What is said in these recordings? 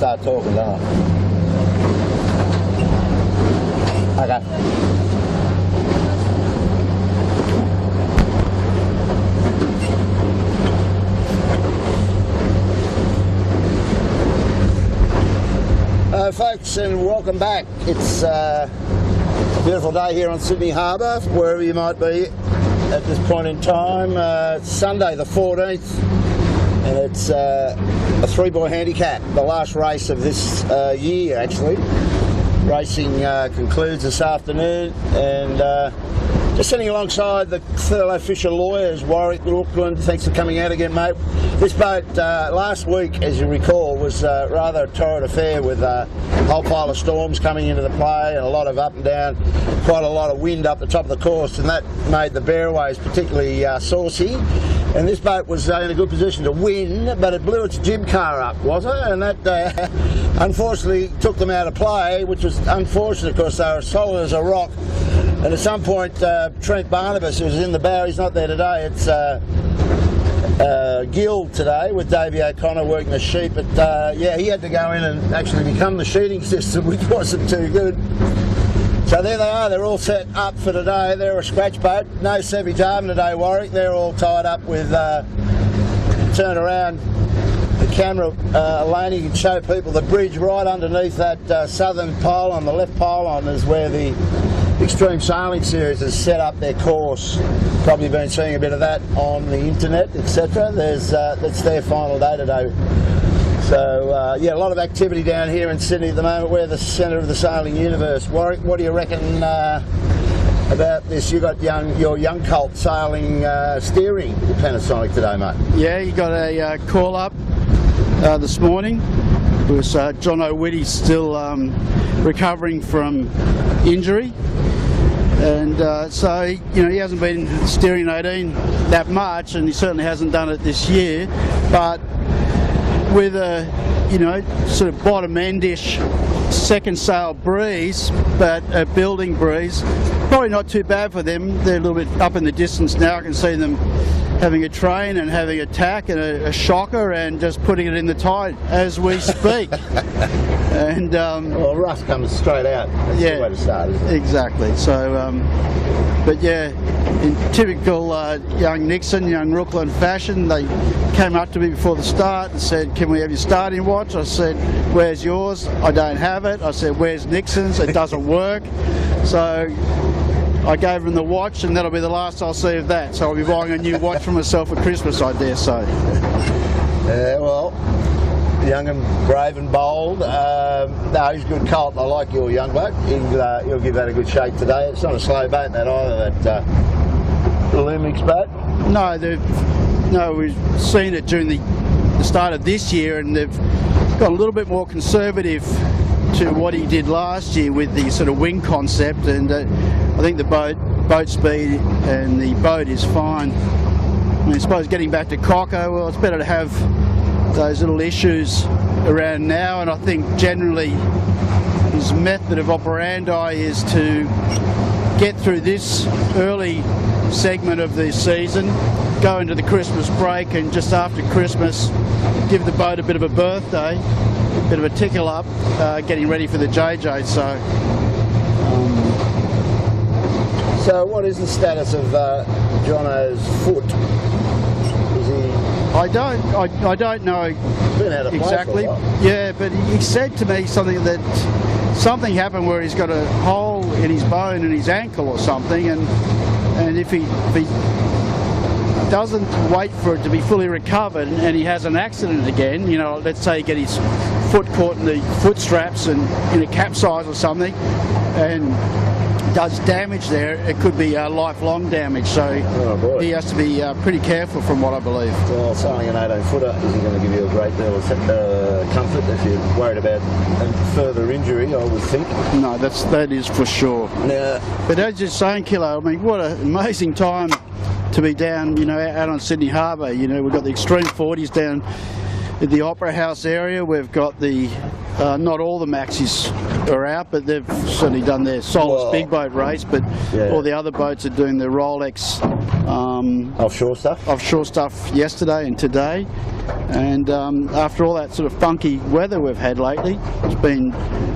start talking, don't I? Okay. Folks, and welcome back. It's a beautiful day here on Sydney Harbour, wherever you might be at this point in time. It's Sunday the 14th, and it's a three-boy handicap, the last race of this year actually. Racing concludes this afternoon, and just sitting alongside the fellow Fisher lawyers, Warwick, Brooklyn. Thanks for coming out again, mate. This boat last week, as you recall, was rather a torrid affair with a whole pile of storms coming into the play and a lot of up and down, quite a lot of wind up the top of the course, and that made the bearways particularly saucy. And this boat was in a good position to win, but it blew its jib car up, was it? And that unfortunately took them out of play, which was unfortunate because they were solid as a rock. And at some point, Trent Barnabas, who's in the bow, he's not there today. It's Guild today with Davey O'Connor working the sheep. But yeah, he had to go in and actually become the sheeting system, which wasn't too good. So there they are, they're all set up for today. They're a scratch boat. No Savage Arm today, Warwick. They're all tied up with, turn around the camera, Elaine, you can show people the bridge right underneath that southern pylon. The left pylon is where the Extreme Sailing Series has set up their course. Probably been seeing a bit of that on the internet, etc. That's their final day today. So yeah, a lot of activity down here in Sydney at the moment. We're the centre of the sailing universe. Warwick, what do you reckon about this? You got your young colt sailing steering Panasonic today, mate. Yeah, you got a call up this morning. It was John O'Witty's still recovering from injury, and so you know he hasn't been steering 18 that much, and he certainly hasn't done it this year. But with a sort of bottom endish second sail breeze, but a building breeze, probably not too bad for them. They're a little bit up in the distance now. I can see them having a train and having a tack and a shocker and just putting it in the tide as we speak. And well, Russ comes straight out. That's yeah, the way to start, isn't it? Exactly. So but yeah, in typical young Nixon, young Brooklyn fashion, they came up to me before the start and said, "Can we have your starting watch?" I said, "Where's yours?" "I don't have it." I said, "Where's Nixon's?" "It doesn't work." So I gave him the watch, and that'll be the last I'll see of that. So I'll be buying a new watch for myself for Christmas, I dare say. Well, young and brave and bold. No, he's a good colt. I like your young bloke. He'll give that a good shake today. It's not a slow boat, that either, that Lumix boat. No, we've seen it during the start of this year, and they've got a little bit more conservative to what he did last year with the sort of wing concept, and I think the boat speed and the boat is fine. I mean, I suppose getting back to Cocker, well, it's better to have those little issues around now, and I think generally his method of operandi is to get through this early segment of the season, go into the Christmas break, and just after Christmas give the boat a bit of a birthday, a bit of a tickle up, getting ready for the JJ. So what is the status of Jono's foot? Is he? I don't know Been out of place exactly. for a while. Yeah, but he said to me something happened where he's got a hole in his bone in his ankle or something, and if he doesn't wait for it to be fully recovered and he has an accident again, let's say he get his foot caught in the foot straps and in a capsize or something, and does damage there, it could be lifelong damage. So he has to be pretty careful, from what I believe. Well, sailing an 18-footer isn't going to give you a great deal of comfort if you're worried about further injury, I would think. No, that is for sure. Now, but as you're saying, Kilo, I mean, what an amazing time to be down, out on Sydney Harbour. We've got the extreme 40s down at the Opera House area. We've got the not all the maxis are out, but they've certainly done their Solus big boat race, but all the other boats are doing the Rolex offshore stuff yesterday and today. And after all that sort of funky weather we've had lately, it's been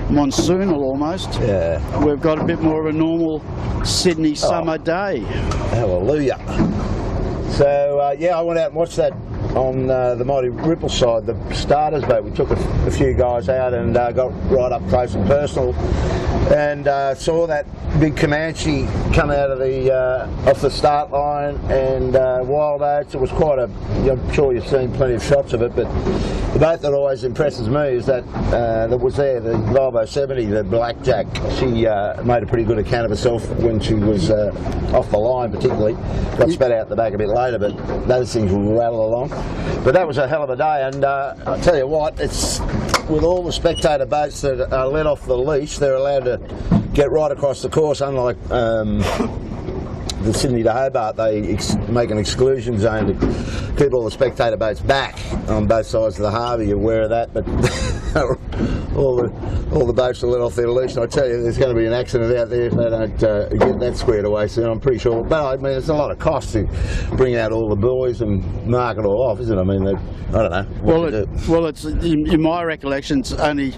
monsoonal almost. Yeah. We've got a bit more of a normal Sydney summer day. Hallelujah. So I went out and watched that on the Mighty Ripple side, the starters boat. We took a few guys out and got right up close and personal, and saw that big Comanche come out of the off the start line, and wild oats. It was quite a. I'm sure you've seen plenty of shots of it, but the boat that always impresses me is that that was there, the Volvo 70, the Blackjack. She made a pretty good account of herself when she was off the line, particularly. Got spat out the back a bit later, but those things will rattle along. But that was a hell of a day, and I'll tell you what, it's with all the spectator boats that are let off the leash, they're allowed to get right across the course, unlike the Sydney to Hobart. They make an exclusion zone to keep all the spectator boats back on both sides of the harbour. You're aware of that, but all the boats are let off their leash, and I tell you, there's going to be an accident out there if they don't get that squared away soon, I'm pretty sure. But I mean, it's a lot of cost to bring out all the buoys and mark it all off, isn't it? I mean, I don't know. Well, it's in my recollection, it's only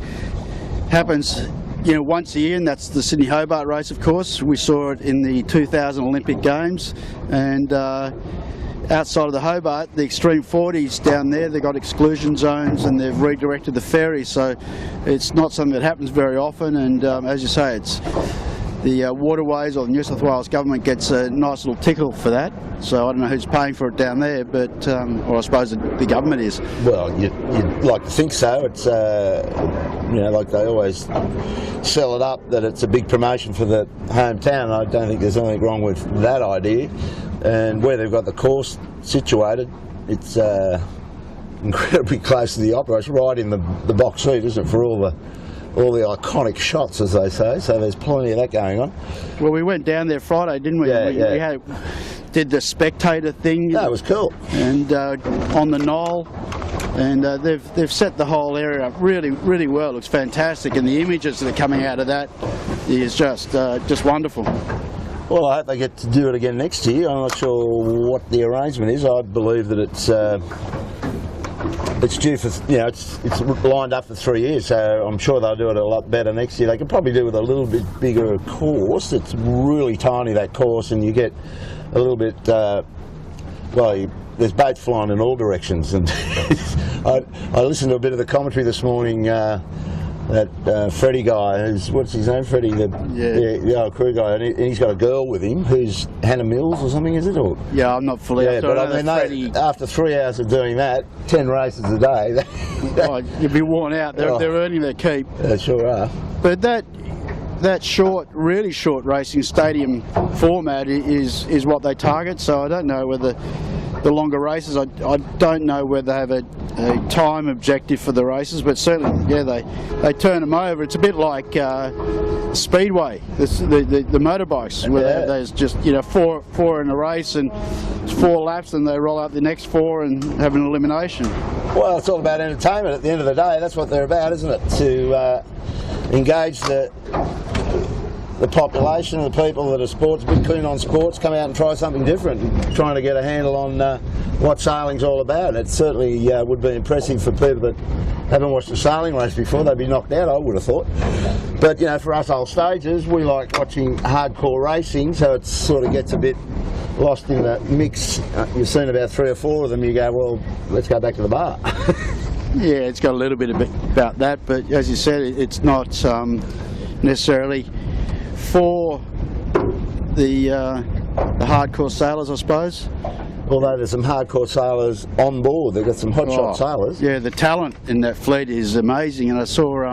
happens once a year, and that's the Sydney Hobart race, of course. We saw it in the 2000 Olympic Games, and outside of the Hobart, the extreme 40s down there, they've got exclusion zones and they've redirected the ferries, so it's not something that happens very often, and as you say, it's the Waterways or the New South Wales government gets a nice little tickle for that. So I don't know who's paying for it down there, but or I suppose the government is. Well, you'd like to think so. It's like they always sell it up that it's a big promotion for the hometown. I don't think there's anything wrong with that idea. And where they've got the course situated, it's incredibly close to the opera. It's right in the box seat, isn't it, for all the iconic shots, as they say, so there's plenty of that going on. Well, we went down there Friday, didn't we? Yeah, we did the spectator thing. That was cool. And on the Knoll, and they've set the whole area up really, really well. It looks fantastic, and the images that are coming out of that is just wonderful. Well, I hope they get to do it again next year. I'm not sure what the arrangement is. I believe that it's due for, it's lined up for 3 years, so I'm sure they'll do it a lot better next year. They could probably do with a little bit bigger course. It's really tiny, that course, and you get a little bit, there's boats flying in all directions. And I listened to a bit of the commentary this morning, that Freddie guy, what's his name, Freddie, the old crew guy, and he's got a girl with him who's Hannah Mills or something, is it? Or? Yeah, I'm not fully up to but I mean, after 3 hours of doing that, 10 races a day, you'd be worn out. They're earning their keep. They sure are. But that really short racing stadium format is what they target, so I don't know whether the longer races, I don't know whether they have a time objective for the races, but certainly, they turn them over. It's a bit like Speedway, the motorbikes, where there's just four in a race and it's 4 laps, and they roll out the next 4 and have an elimination. Well, it's all about entertainment at the end of the day. That's what they're about, isn't it? To engage the population, the people that are a bit keen on sports, come out and try something different, trying to get a handle on what sailing's all about. It certainly would be impressive for people that haven't watched a sailing race before. They'd be knocked out, I would have thought. But for us old stagers, we like watching hardcore racing, so it sort of gets a bit lost in the mix. You've seen about 3 or 4 of them, you go, well, let's go back to the bar. Yeah, it's got a little bit about that, but as you said, it's not necessarily for the hardcore sailors, I suppose. Although there's some hardcore sailors on board, they've got some hotshot sailors. Yeah, the talent in that fleet is amazing, and I saw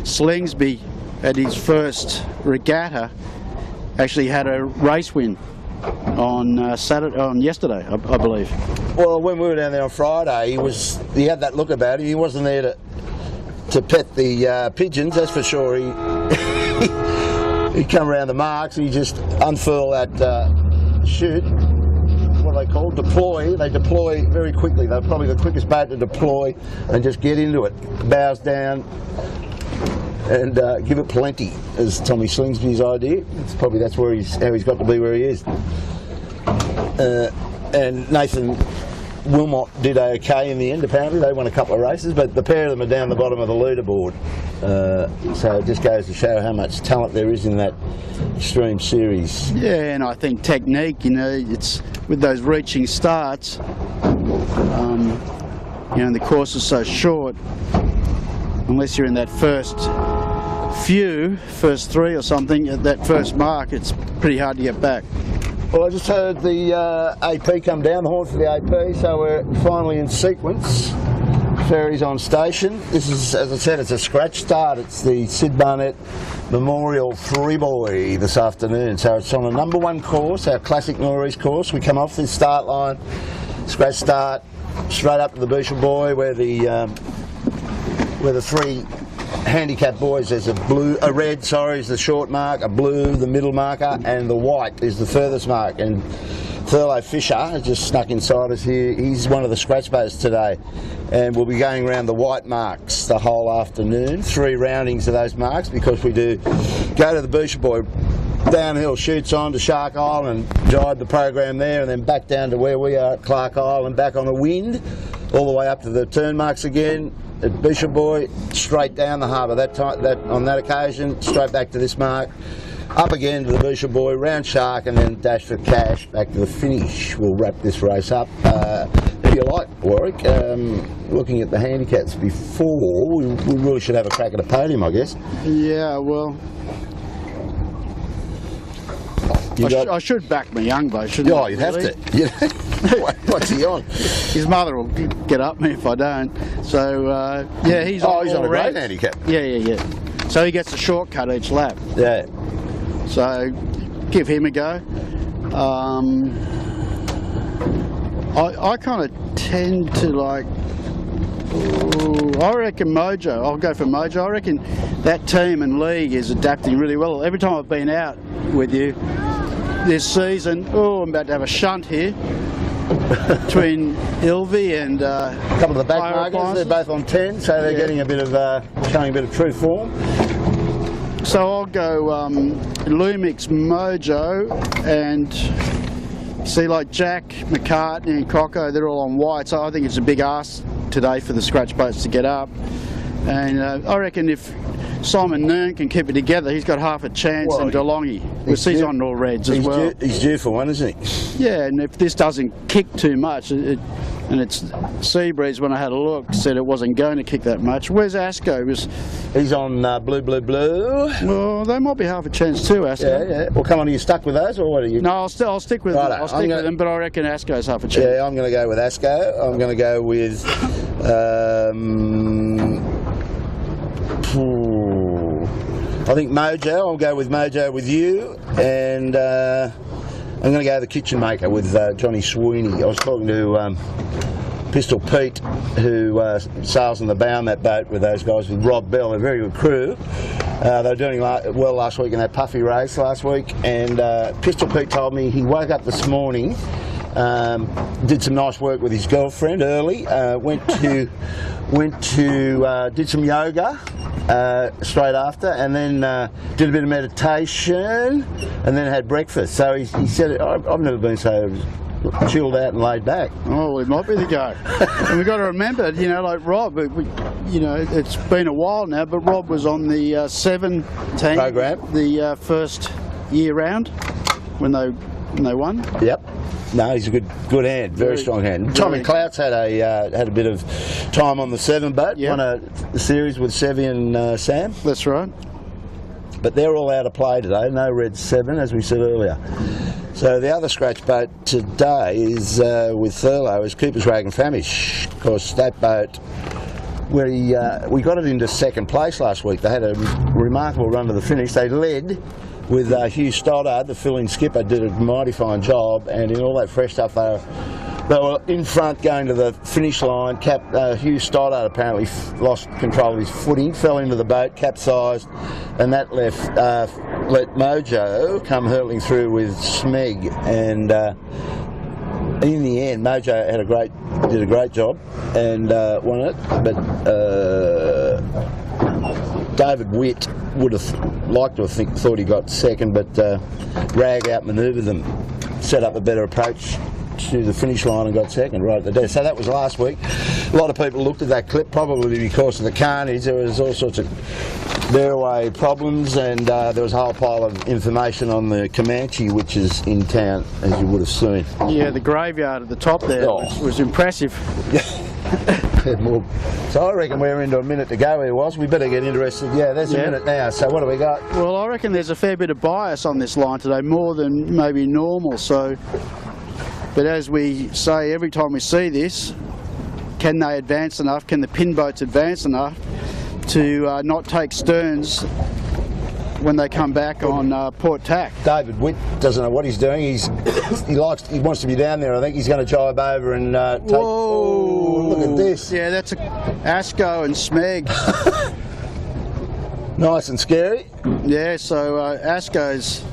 Slingsby at his first regatta actually had a race win on yesterday, I believe. Well, when we were down there on Friday, he had that look about him. He wasn't there to pet the pigeons, that's for sure. He'd come around the marks, he just unfurl that chute. What do they call deploy. They deploy very quickly. They're probably the quickest boat to deploy and just get into it, bows down and give it plenty, is Tommy Slingsby's idea. That's how he's got to be where he is. And Nathan Wilmot did okay in the end. Apparently they won a couple of races, but the pair of them are down the bottom of the leaderboard. So it just goes to show how much talent there is in that Extreme Series. Yeah, and I think technique, it's with those reaching starts, the course is so short, unless you're in that first three or something, at that first mark, it's pretty hard to get back. Well, I just heard the AP come down, the horn for the AP, so we're finally in sequence. Ferry's on station. This is, as I said, it's a scratch start. It's the Sid Barnett Memorial Buoy this afternoon. So it's on a number 1 course, our classic Norris course. We come off this start line, scratch start, straight up to the Buoys where the 3 handicap buoys. There's a red is the short mark, a blue the middle marker, and the white is the furthest mark. And Thurlow Fisher has just snuck inside us here. He's one of the scratch boats today, and we'll be going around the white marks the whole afternoon. 3 roundings of those marks, because we do go to the Buoys downhill, shoots on to Shark Island, drive the program there, and then back down to where we are at Clark Island, back on a wind, all the way up to the turn marks again at Buoys, straight down the harbour. On that occasion, straight back to this mark, up again to the Buoys, round Shark, and then dash for cash back to the finish. We'll wrap this race up. If you like, Warwick, looking at the handicaps before, we really should have a crack at a podium, I guess. Yeah, well, I should back my young boy, shouldn't I? Oh, you'd have to. What's he on? His mother will get up me if I don't. So, he's on a great handicap. Yeah. So he gets a shortcut each lap. Yeah. So, give him a go. I kind of tend to like... I reckon Mojo. I'll go for Mojo. I reckon that team and league is adapting really well. Every time I've been out with you this season, I'm about to have a shunt here between Ilvy and a couple of the back markers. They're both on 10, so they're getting a bit of showing a bit of true form. So I'll go Lumix, Mojo, and see, like Jack, McCartney and Crocco, they're all on white, so I think it's a big ask today for the scratch boats to get up. And I reckon if Simon Nern can keep it together, he's got half a chance in DeLonghi, because he's on all reds as well. He's due for one, isn't he? Yeah, and if this doesn't kick too much, and it's Seabreeze, when I had a look, said it wasn't going to kick that much. Where's Asco? He's on blue. Well, they might be half a chance too, Asco. Yeah. Well, come on, are you stuck with those, or what are you? No, I'll stick with them. I'll stick with them, but I reckon Asco's half a chance. Yeah, I'm going to go with Asco. I'm going to go with... I think Mojo. I'll go with Mojo with you, and I'm going to go the Kitchen Maker with Johnny Sweeney. I was talking to Pistol Pete, who sails on the bow on that boat with those guys, with Rob Bell, a very good crew. They were doing well last week in that puffy race last week, and Pistol Pete told me he woke up this morning, did some nice work with his girlfriend early, went to did some yoga straight after, and then did a bit of meditation, and then had breakfast. So he said, I've never been so chilled out and laid back. Oh, it might be the go. And we've got to remember, like Rob, it's been a while now, but Rob was on the 7 team program, the first year round when they won. Yep. No, he's a good hand, very strong hand. Tommy Clouts had a bit of time on the 7 boat, won a series with Sevy and Sam. That's right. But they're all out of play today, no red 7, as we said earlier. So the other scratch boat today is with Thurlow, is Cooper's Rag and Famish. Of course, that boat, we got it into 2nd place last week. They had a remarkable run to the finish. They led with Hugh Stoddard, the fill-in skipper, did a mighty fine job, and in all that fresh stuff they were in front going to the finish line. Hugh Stoddard apparently lost control of his footing, fell into the boat, capsized, and that let Mojo come hurtling through with Smeg, and in the end, Mojo did a great job and won it, but David Witt would have liked to have thought he got second, but Rag outmanoeuvred them, set up a better approach to the finish line and got second right at the death. So that was last week. A lot of people looked at that clip, probably because of the carnage. There was all sorts of thereaway problems, and there was a whole pile of information on the Comanche, which is in town, as you would have seen. Yeah, the graveyard at the top there was impressive. More. So I reckon we're into a minute to go here, was. We better get interested. Yeah, there's a minute now. So what do we got? Well, I reckon there's a fair bit of bias on this line today, more than maybe normal. So, but as we say every time we see this, can they advance enough? Can the pin boats advance enough to not take sterns when they come back on port tack? David Witt doesn't know what he's doing. He wants to be down there. I think he's going to jibe over and take. Whoa! Oh, look at this. Yeah, that's a Asco and Smeg. Nice and scary. Yeah, so Asco's.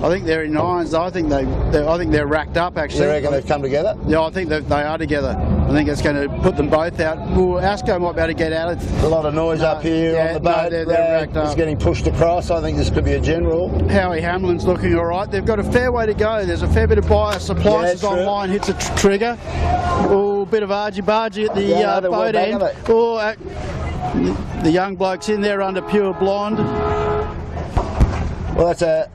I think they're in nines. I think they're racked up actually. You reckon they've come together? Yeah, I think they are together. I think it's going to put them both out. Well, Asco might be able to get out. A lot of noise up here on the boat. No, they're racked up. He's getting pushed across. I think this could be a general. Howie Hamlin's looking all right. They've got a fair way to go. There's a fair bit of bias. Appliances online hits a trigger. Oh, bit of argy-bargy at the boat end. Oh, the young bloke's in there under pure blonde. Well, that's a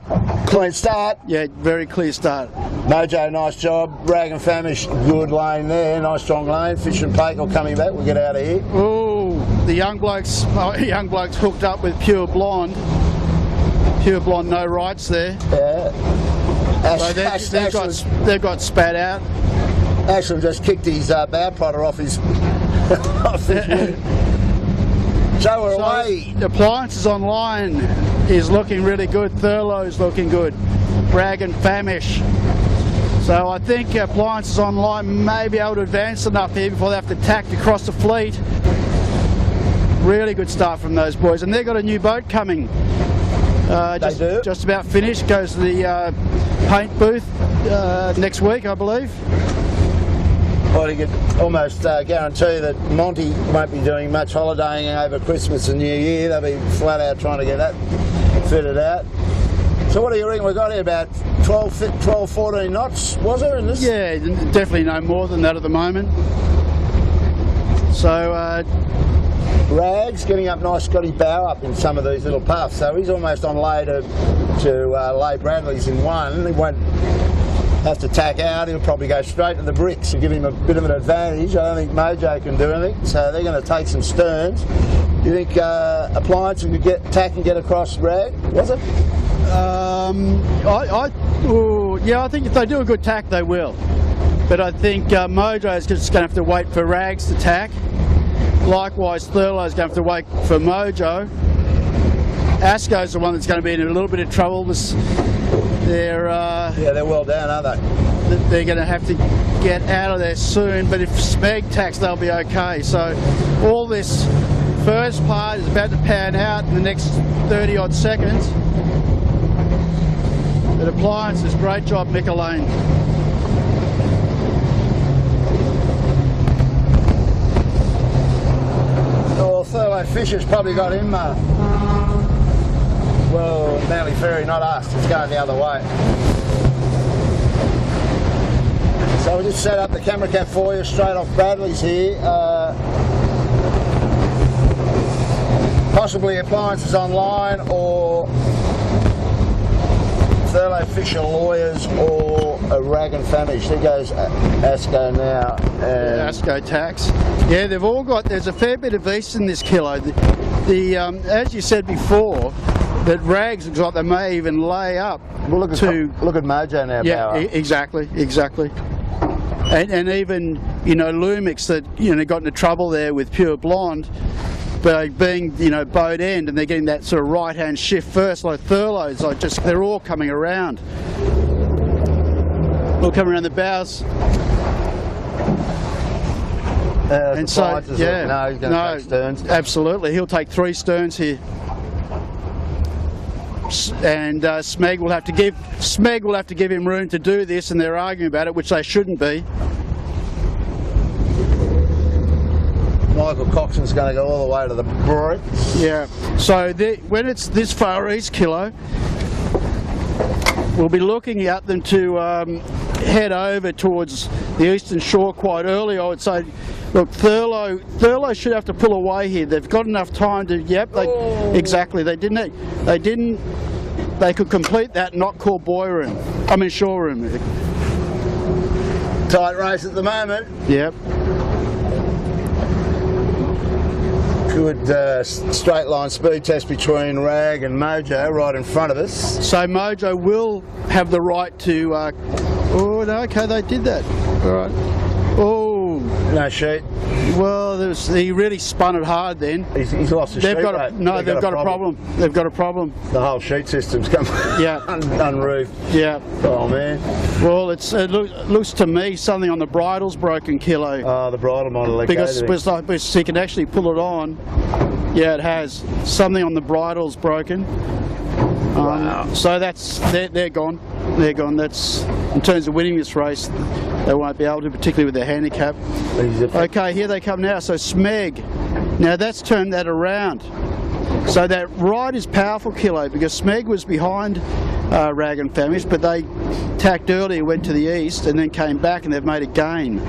clean start. Yeah, very clear start. Mojo, nice job. Rag and Famish, good lane there. Nice strong lane. Fish and Pakel coming back. We'll get out of here. Oh, the young bloke's hooked up with pure blonde. Pure blonde, no rights there. Yeah. So they've got spat out. Ashland just kicked his bow protter off his wing. So we're away. Appliances online is looking really good. Thurlow's looking good. Rag and Famish. So I think Appliances online may be able to advance enough here before they have to tack across the fleet. Really good start from those boys, and they've got a new boat coming. Just about finished. Goes to the paint booth next week, I believe. Well, you could almost guarantee that Monty won't be doing much holidaying over Christmas and New Year. They'll be flat out trying to get that fitted out. So what do you reckon we've got here? About 12, 14 knots, was there in this? Yeah, definitely no more than that at the moment. So Rag's getting up nice, got his bow up in some of these little puffs, so he's almost on lay to lay Bradley's in one. He won't have to tack out. He'll probably go straight to the bricks and give him a bit of an advantage. I don't think Mojo can do anything, so they're going to take some sterns. Do you think Appliance could tack and get across Rag? Was it? I think if they do a good tack, they will. But I think Mojo's just going to have to wait for Rags to tack. Likewise, Thurlow's going to have to wait for Mojo. Asco's the one that's going to be in a little bit of trouble. They're well down, aren't they? They're going to have to get out of there soon. But if Smeg tacks, they'll be okay. So all this first part is about to pan out in the next 30 odd seconds. But Appliances, great job, Mick Elaine. Oh, Thurlow Fisher's probably got him. Well, Manly Ferry, not us. It's going the other way. So we just set up the camera cap for you straight off Bradley's here. Possibly Appliances online or Thurlow Fisher Lawyers or a Rag and Famish. There goes Asco now. Asco tax. Yeah, they've all got. There's a fair bit of east in this kilo. As you said before, that Rags looks like they may even lay up. Well, look at Mojo now. Yeah, exactly. And even Lumix that got into trouble there with Pure Blonde. But being boat end, and they're getting that sort of right hand shift first, like Thurlow's, they're all coming around. All coming around the bows. And so he's going to take sterns. Absolutely, he'll take 3 sterns here. Smeg will have to give him room to do this, and they're arguing about it, which they shouldn't be. Michael Coxon's going to go all the way to the Buoys. Yeah. So when it's this far east, Kilo, we'll be looking at them to head over towards the eastern shore quite early. I would say, look, Thurlow should have to pull away here. They've got enough time to. Yep. Exactly. They didn't. They could complete that and not call shore room. Tight race at the moment. Yep. Good straight line speed test between Rag and Mojo right in front of us. So Mojo will have the right to. Oh no, okay, they did that. All right. Oh. No sheet. Well, he really spun it hard then. He's lost his sheet. They've got a problem. They've got a problem. The whole sheet system's come unroofed. Yeah. Oh man. Well, it looks to me something on the bridle's broken, Kilo. Oh, the bridle model. Because he can actually pull it on. Yeah, it has. Something on the bridle's broken. Wow. So they're gone. They're gone. That's in terms of winning this race. They won't be able to, particularly with their handicap. Okay, here they come now. So Smeg. Now that's turned that around. So that right is powerful, Kilo, because Smeg was behind Rag and Famish, but they tacked earlier, went to the east, and then came back, and they've made a gain.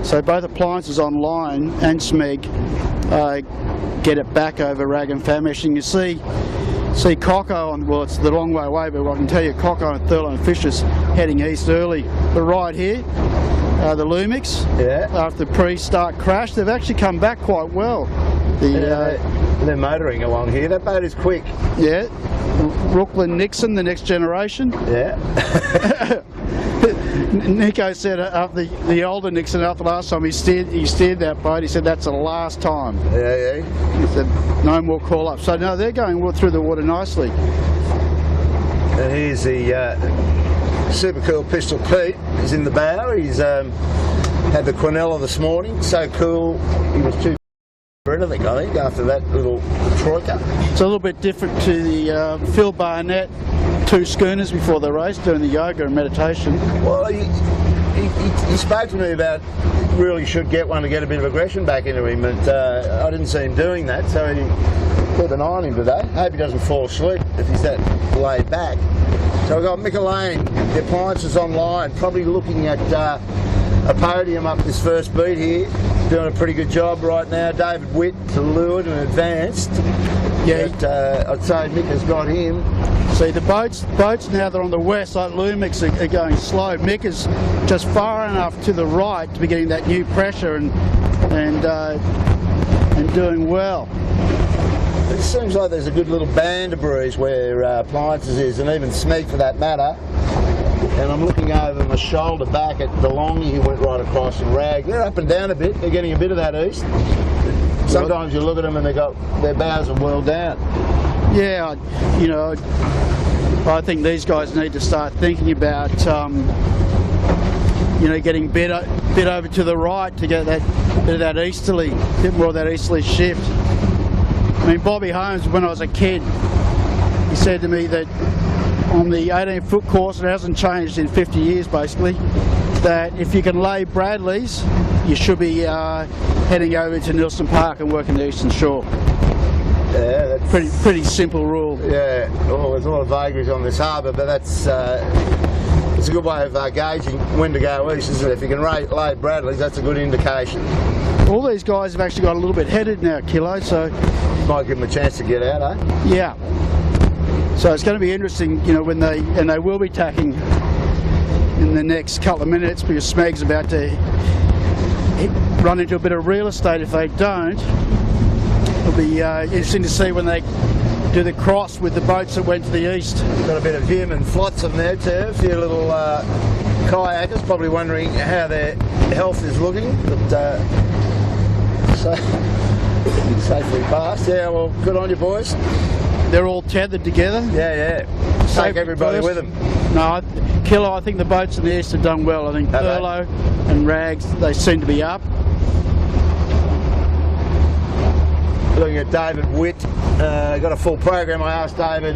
So both Appliances Online and Smeg get it back over Rag and Famish, and you see Coco on, well, it's the long way away, but I can tell you Coco and Thurlow and Fisher's heading east early. But right here, the Lumix, after the pre-start crash, they've actually come back quite well. They're motoring along here. That boat is quick. Yeah. Brooklyn Nixon, the next generation. Yeah. Nico said after the older Nixon, after last time he steered that boat, he said that's the last time. Yeah. He said no more call up. So no, they're going through the water nicely. And here's the super cool Pistol Pete. He's in the bow. He's had the Quinella this morning. So cool. He was too for anything, I think, after that little troika. It's a little bit different to the Phil Barnett 2 schooners before the race, doing the yoga and meditation. Well, he spoke to me about really should get one to get a bit of aggression back into him, but I didn't see him doing that, so he put an eye on him today. Hope he doesn't fall asleep if he's that laid back. So we've got Mick Lane, the Appliances Online, probably looking at a podium up this first beat here. Doing a pretty good job right now. David Witt to leeward and advanced. Yeah, but, I'd say Mick has got him. See, the boats now they're on the west, like Lumix are going slow. Mick is just far enough to the right to be getting that new pressure and doing well. It seems like there's a good little band of breeze where Appliances is, and even Smeg for that matter. And I'm looking over my shoulder back at DeLonghi, who went right across, and Rag. They're up and down a bit. They're getting a bit of that east. Sometimes you look at them and their bows are well down. Yeah, I think these guys need to start thinking about, getting a bit over to the right to get that bit of that bit more of that easterly shift. I mean, Bobby Holmes, when I was a kid, he said to me that on the 18-foot course, it hasn't changed in 50 years basically, that if you can lay Bradleys, you should be heading over to Nelson Park and working the eastern shore. Yeah, that's pretty simple rule. Yeah, well, there's a lot of vagaries on this harbour, but that's it's a good way of gauging when to go east, isn't it? If you can lay Bradleys, that's a good indication. All these guys have actually got a little bit headed now, Kilo, so might give them a chance to get out, eh? Yeah. So it's going to be interesting, when they will be tacking in the next couple of minutes, because Smeg's about to run into a bit of real estate if they don't. It'll be interesting to see when they do the cross with the boats that went to the east. Got a bit of him and Flotsam there too, a few little kayakers probably wondering how their health is looking, but safely past. Yeah, well, good on you boys. They're all tethered together. Yeah. Take everybody with them. No, Kilo, I think the boats in the east have done well. I think Thurlow and Rags, they seem to be up. Looking at David Witt, got a full program. I asked David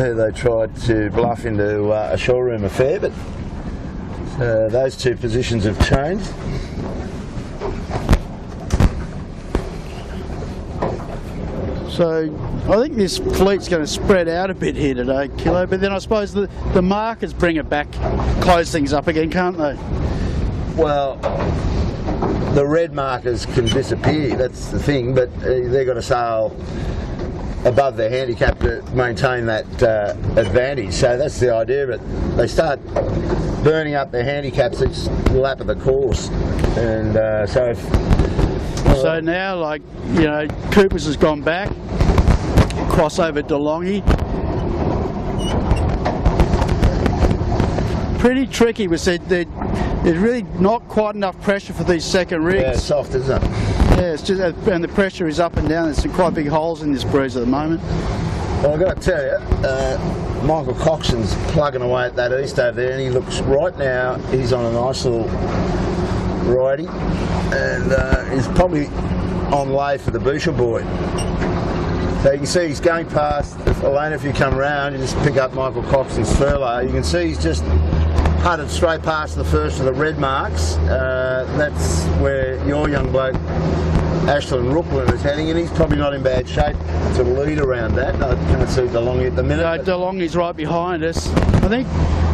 who they tried to bluff into a showroom affair, but those two positions have changed. So I think this fleet's going to spread out a bit here today, Kilo, but then I suppose the markers bring it back, close things up again, can't they? Well, the red markers can disappear, that's the thing, but they've got to sail above their handicap to maintain that advantage. So that's the idea of it. They start burning up their handicaps each lap of the course, and so now, like, you know, Cooper's has gone back, cross over DeLonghi. Pretty tricky. We said there's really not quite enough pressure for these second rigs. Yeah, it's soft, isn't it? Yeah, it's just, and the pressure is up and down. There's some quite big holes in this breeze at the moment. Well, I've got to tell you, Michael Coxon's plugging away at that east over there, and he looks right now, he's on a nice little righty, and he's probably on lay for the Boucher Buoy. So you can see he's going past, Elaine, if you come round, you just pick up Michael Coxon's furlough. You can see he's just putted straight past the first of the red marks. That's where your young bloke, Ashton Rooklin, is heading, and he's probably not in bad shape to lead around that. I can't see DeLonghi at the minute. No, DeLonghi's right behind us. I think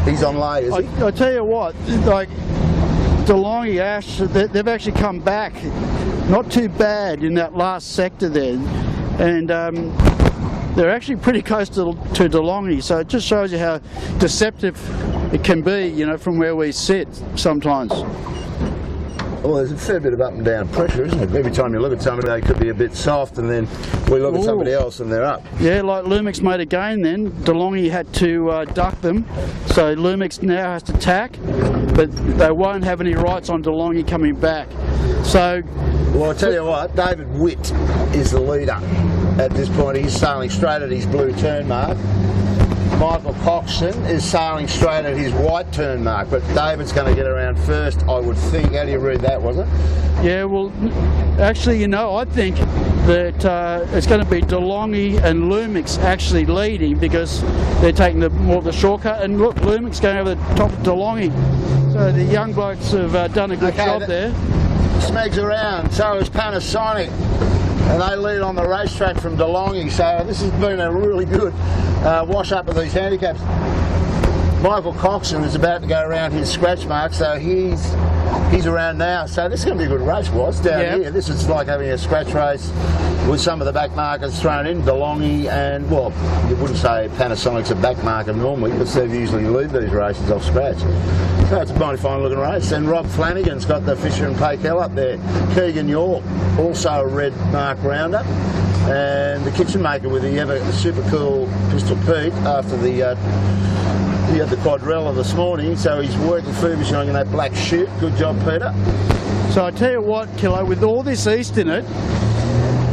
he's on lay, is he? I tell you what, like, DeLonghi, Ash, they've actually come back not too bad in that last sector there, and they're actually pretty close to DeLonghi, so it just shows you how deceptive it can be, you know, from where we sit sometimes. Well, there's a fair bit of up and down pressure, isn't it? Every time you look at somebody, they could be a bit soft, and then we look at somebody else and they're up. Yeah, like Lumix made a gain then. DeLonghi had to duck them, so Lumix now has to tack, but they won't have any rights on DeLonghi coming back. So, well, I'll tell you what, David Witt is the leader at this point. He's sailing straight at his blue turn mark. Michael Coxon is sailing straight at his white turn mark, but David's going to get around first, I would think. How do you read that, was it? Yeah, well, actually, you know, I think that it's going to be DeLonghi and Lumix actually leading, because they're taking more of the shortcut. And look, Lumix going over the top of DeLonghi. So the young blokes have done a good job there. Smegs around, so is Panasonic, and they lead on the racetrack from DeLonghi, so this has been a really good wash up of these handicaps. Michael Coxon is about to go around his scratch mark, so he's around now, so this is going to be a good race, down here. This is like having a scratch race with some of the back markers thrown in. DeLonghi and, well, you wouldn't say Panasonic's a back marker normally, because they usually lead these races off scratch. So it's a mighty fine looking race. And Rob Flanagan's got the Fisher and Paykel up there. Keegan York, also a red mark rounder. And the kitchen maker with the ever super cool Pistol Pete after he had the quadrella this morning, so he's working feverishly on that black chute. Good job, Peter. So I tell you what, Kilo, with all this east in it,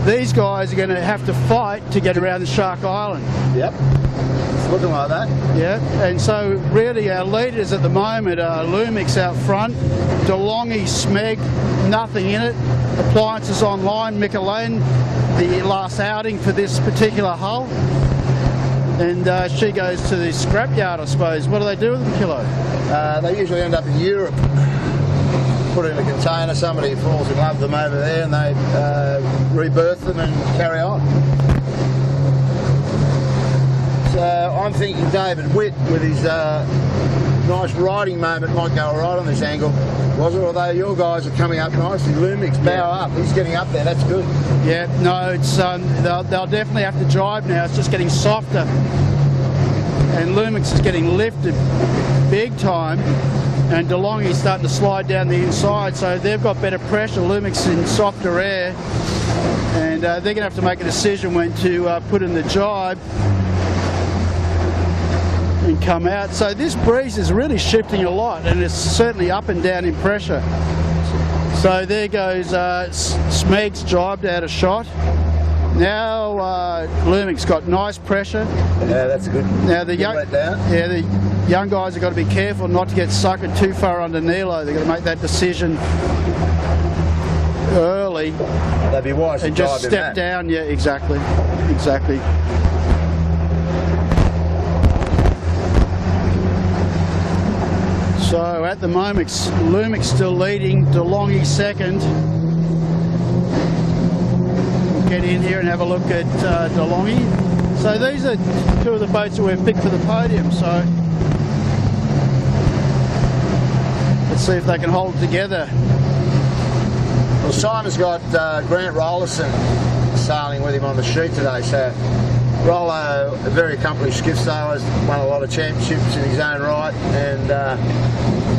these guys are going to have to fight to get around the Shark Island. Yep, it's looking like that. Yeah, and so really our leaders at the moment are Lumix out front, DeLonghi, Smeg, nothing in it, Appliances Online, Michelin, the last outing for this particular hull. And she goes to the scrapyard, I suppose. What do they do with them, Kilo? They usually end up in Europe. Put in a container, somebody falls in love with them over there, and they rebirth them and carry on. So I'm thinking David Witt, with his nice riding moment, might go all right on this angle. Was it? Although your guys are coming up nicely. Lumix, bow up. He's getting up there. That's good. Yeah, no, it's they'll definitely have to drive now. It's just getting softer. And Lumix is getting lifted big time. And DeLonghi's starting to slide down the inside, so they've got better pressure. Lumix in softer air. And they're going to have to make a decision when to put in the jibe and come out. So this breeze is really shifting a lot, and it's certainly up and down in pressure. So there goes Smeg's jibed out of shot. Now Lumix got nice pressure. Yeah, that's good. Now the young guys have got to be careful not to get suckered too far under Nilo. They've got to make that decision early. They'd be wise and just step down. Yeah, exactly. So at the moment, Lumic's still leading, DeLonghi second. We'll get in here and have a look at DeLonghi. So these are two of the boats that we've picked for the podium. So let's see if they can hold it together. Well, Simon's got Grant Rollerson sailing with him on the sheet today. So Rollo, a very accomplished skiff sailor, has won a lot of championships in his own right, and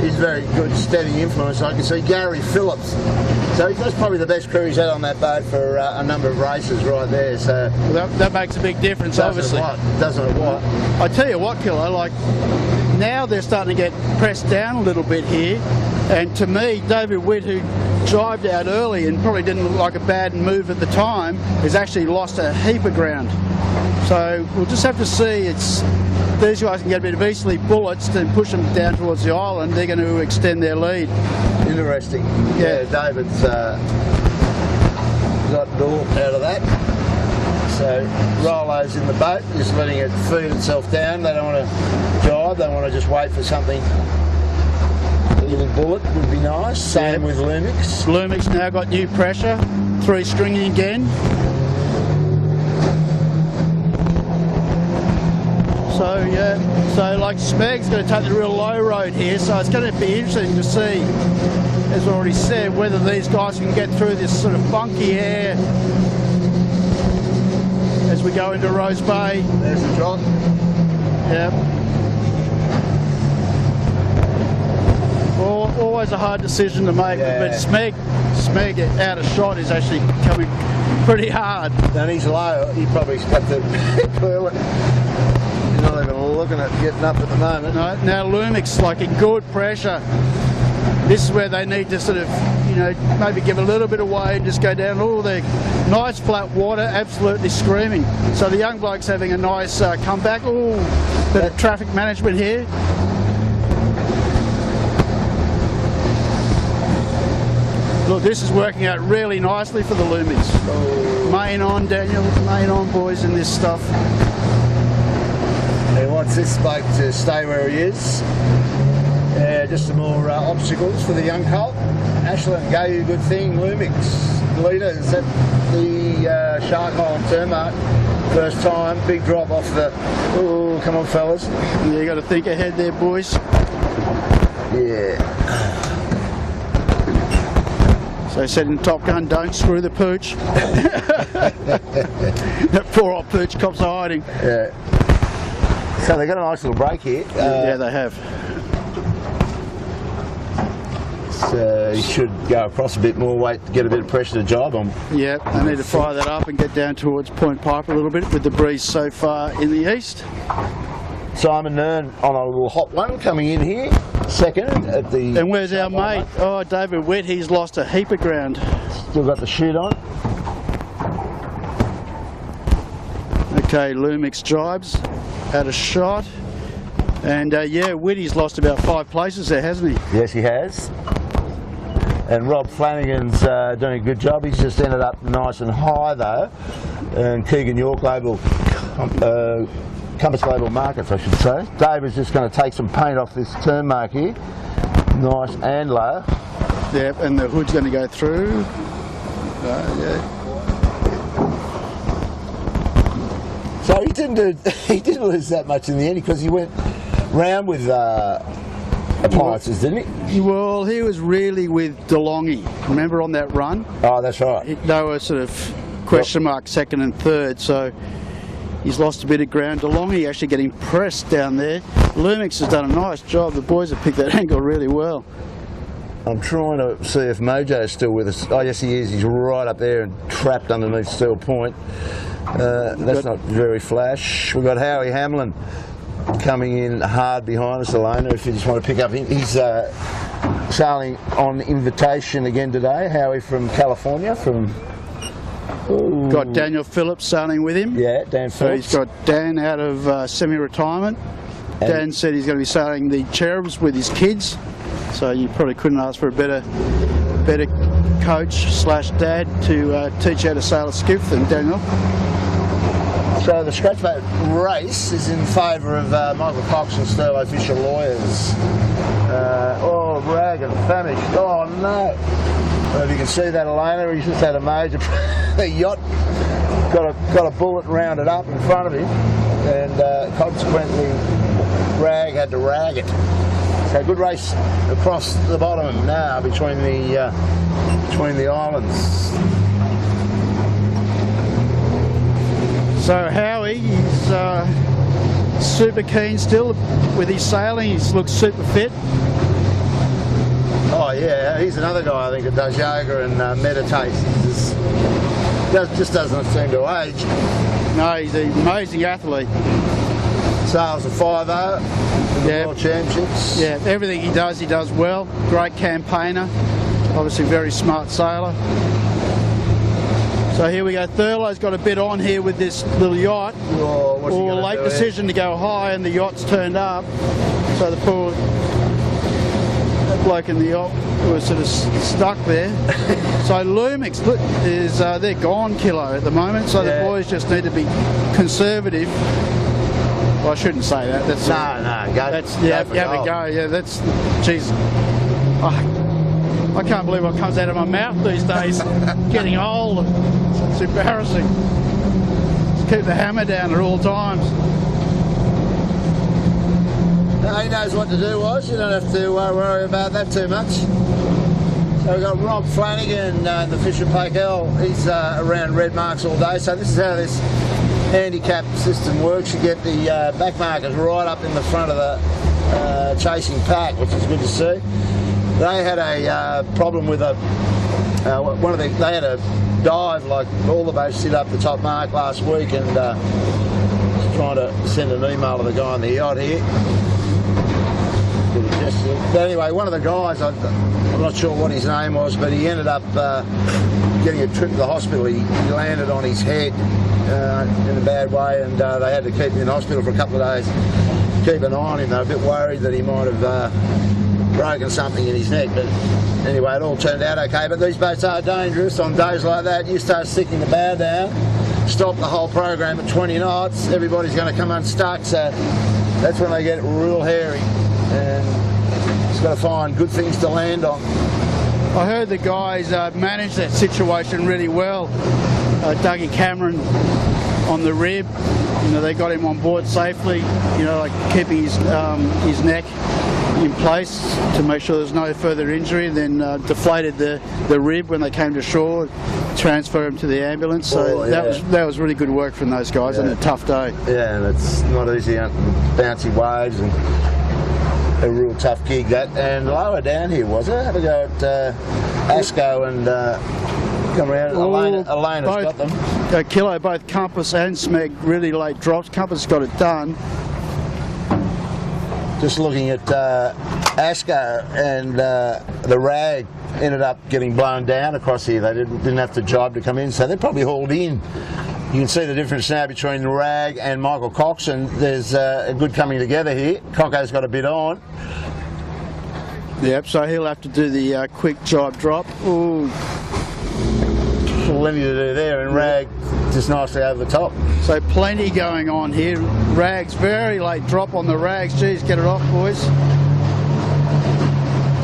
he's a very good, steady influence. I can see Gary Phillips. So that's probably the best crew he's had on that boat for a number of races right there. So that makes a big difference, obviously. Doesn't it what? I tell you what, Killer, like now they're starting to get pressed down a little bit here, and to me, David Witt, who jibed out early and probably didn't look like a bad move at the time, has actually lost a heap of ground. So we'll just have to see. These guys can get a bit of easterly bullets to push them down towards the island. They're going to extend their lead. Interesting. Yeah, David's got door out of that. So Rollo's in the boat, just letting it feed itself down. They don't want to jibe, they want to just wait for something. A little bullet would be nice. Same with Lumix. Lumix now got new pressure, 3 stringing again. So yeah, so like Smeg's going to take the real low road here, so it's going to be interesting to see, as I already said, whether these guys can get through this sort of funky air as we go into Rose Bay. There's the drop. Yep. Always a hard decision to make, but Smeg out of shot is actually coming pretty hard. And he's low, he probably have to curl it. He's not even looking at getting up at the moment. No, now Lumix like in good pressure. This is where they need to sort of, maybe give a little bit away and just go down. Oh, they're nice flat water, absolutely screaming. So the young bloke's having a nice comeback. Oh, bit of traffic management here. Look, this is working out really nicely for the Lumix. Oh. Main on, Daniel. Main on, boys, in this stuff. He wants this bloke to stay where he is. Just some more obstacles for the young colt. Ashland gave you a good thing. Lumix leader is at the Shark Island Termark. First time, big drop off the. Oh, come on, fellas. Yeah, you got to think ahead there, boys. Yeah. So they said in Top Gun, don't screw the pooch. That poor old pooch cops are hiding. Yeah. So they got a nice little break here. Yeah, they have. So he should go across a bit more weight to get a bit of pressure to jibe on. Yeah, they need to fire that up and get down towards Point Piper a little bit with the breeze so far in the east. Simon Nern on a little hot one coming in here, second at the... And where's our mate? Oh, David Witt, he's lost a heap of ground. Still got the chute on. Okay, Lumix jibes, out of shot. And yeah, Witty's lost about 5 places there, hasn't he? Yes, he has. And Rob Flanagan's doing a good job. He's just ended up nice and high though. And Keegan York Global, Compass Global Markets, I should say. Dave is just going to take some paint off this turn mark here. Nice and low. Yep, and the hood's going to go through. Yeah. So he didn't lose that much in the end because he went round with appliances, didn't he? Well, he was really with DeLonghi. Remember on that run? Oh, that's right. They were sort of question mark second and third, so he's lost a bit of ground. DeLonghi actually getting pressed down there. Lumix has done a nice job. The boys have picked that angle really well. I'm trying to see if Mojo's still with us. Oh, yes, he is. He's right up there and trapped underneath Steel Point. That's not very flash. We've got Howie Hamlin coming in hard behind us, Elena, if you just want to pick up him. He's sailing on invitation again today. Howie from California. Got Daniel Phillips sailing with him. Yeah, Dan Phillips. So he's got Dan out of semi-retirement. Dan said he's going to be sailing the Cherubs with his kids. So you probably couldn't ask for a better coach / dad to teach you how to sail a skiff than Daniel. So the scratch boat race is in favour of Michael Cox and Sterlo Fisher lawyers. Oh, rag and famished. Oh no! I don't know if you can see that, Elena. He's just had a major the yacht got a bullet rounded up in front of him, and consequently, Rag had to rag it. So good race across the bottom now between the islands. So Howie, he's super keen still with his sailing. He looks super fit. Oh yeah, he's another guy I think that does yoga and meditates. Just doesn't seem to age. No, he's an amazing athlete. Sails a 5-0 in the World Championships. Yeah, everything he does well. Great campaigner. Obviously very smart sailor. So here we go. Thurlow's got a bit on here with this little yacht. Oh, what's he gonna late do decision to go high, and the yacht's turned up. So the poor bloke in the yacht was sort of stuck there. So Lumix is they're gone kilo at the moment. So the boys just need to be conservative. Well, I shouldn't say that. That's go. That's go have a go. Yeah, that's jeez. I can't believe what comes out of my mouth these days. Getting old. It's embarrassing. Just keep the hammer down at all times. No, he knows what to do, Woz. You don't have to worry about that too much. So we've got Rob Flanagan in the Fisher Pakell. He's around red marks all day. So this is how this handicap system works. You get the back markers right up in the front of the chasing pack, which is good to see. They had a problem with they had a dive like all the boats did up the top mark last week, and just trying to send an email to the guy on the yacht here. But anyway, one of the guys, I'm not sure what his name was, but he ended up getting a trip to the hospital. He landed on his head in a bad way, and they had to keep him in hospital for a couple of days. Keep an eye on him. They were a bit worried that he might have broken something in his neck, but anyway, it all turned out okay. But these boats are dangerous on days like that. You start sticking the bow down, stop the whole program at 20 knots, everybody's going to come unstuck, so that's when they get real hairy, and just got to find good things to land on. I heard the guys managed that situation really well. Dougie Cameron on the rib, they got him on board safely, like keeping his neck in place to make sure there's no further injury, then deflated the rib when they came to shore, transfer him to the ambulance. So that was really good work from those guys on a tough day. Yeah, and it's not easy on bouncy waves, and a real tough gig that. And lower down here, was it? Have a go at Asco and come around. Elena's got them. Kilo, both Compass and Smeg, really late drops. Compass got it done. Just looking at Asco, and the rag ended up getting blown down across here. They didn't have to jibe to come in, so they probably hauled in. You can see the difference now between the rag and Michael Cox, and there's a good coming together here. Coco's got a bit on. Yep, so he'll have to do the quick jibe drop. Ooh. Plenty to do there, and rag just nicely over the top. So plenty going on here. Rags, very late drop on the rags. Geez, get it off, boys.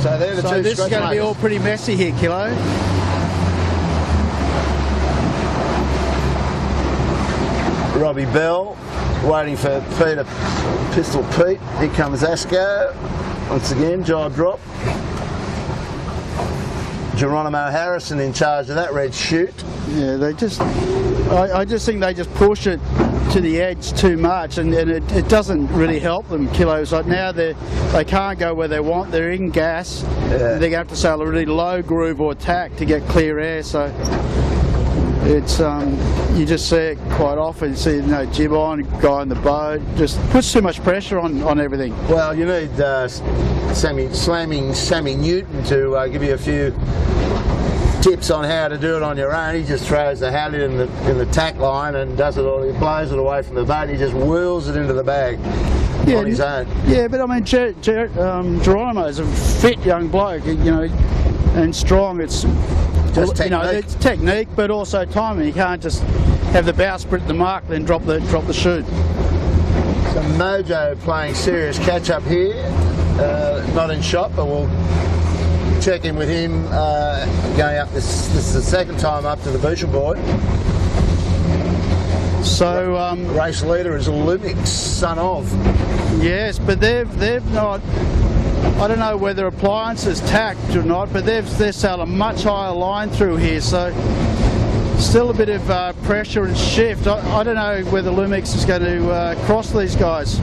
So they're the two. This is going to be all pretty messy here, Kilo. Robbie Bell waiting for Pistol Pete. Here comes Asco. Once again, jibe drop. Geronimo Harrison in charge of that red chute. Yeah, I just think they just push it to the edge too much, and it doesn't really help them. Kilos like now they can't go where they want. They're in gas. Yeah. They're going to have to sail a really low groove or tack to get clear air. So it's you just see it quite often. You see jib on, guy in the boat, just puts too much pressure on everything. Well, you need Sammy Newton to give you a few tips on how to do it on your own. He just throws the hat in the tack line and does it all. He blows it away from the boat. He just wheels it into the bag on his own. Yeah, but I mean, Geronimo's a fit young bloke, and strong. It's just technique. It's technique, but also timing. You can't just have the bowsprit at the mark, then drop the chute. So Mojo playing serious catch up here, not in shot, but we'll check in with him going up. This is the second time up to the Buoys. So race leader is Lumix, son of. Yes, but they've not. I don't know whether appliances tacked or not, but they're sailed a much higher line through here, so still a bit of pressure and shift. I don't know whether Lumix is going to cross these guys.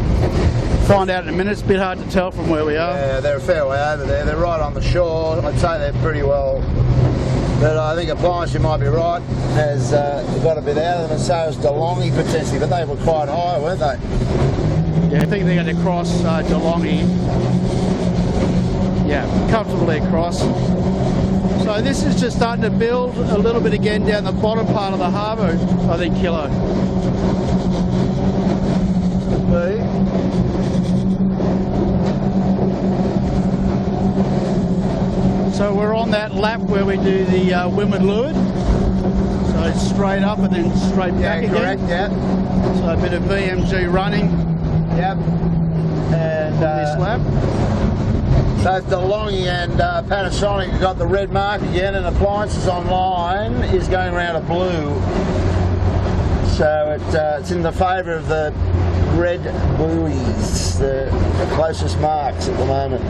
Find out in a minute. It's a bit hard to tell from where we are. Yeah, they're a fair way over there. They're right on the shore. I'd say they're pretty well. But I think appliance, you might be right, has got a bit out of them, and so has DeLonghi potentially, but they were quite high, weren't they? Yeah, I think they're going to cross DeLonghi. Yeah, comfortably across. So this is just starting to build a little bit again down the bottom part of the harbour, I think, Kilo. So we're on that lap where we do the windward leeward. So it's straight up and then straight back again. Correct, yeah. So a bit of VMG running. Yep. And this lap. So DeLonghi and Panasonic have got the red mark again, and Appliances Online is going around a blue. So it's in the favour of the red buoys, the closest marks at the moment.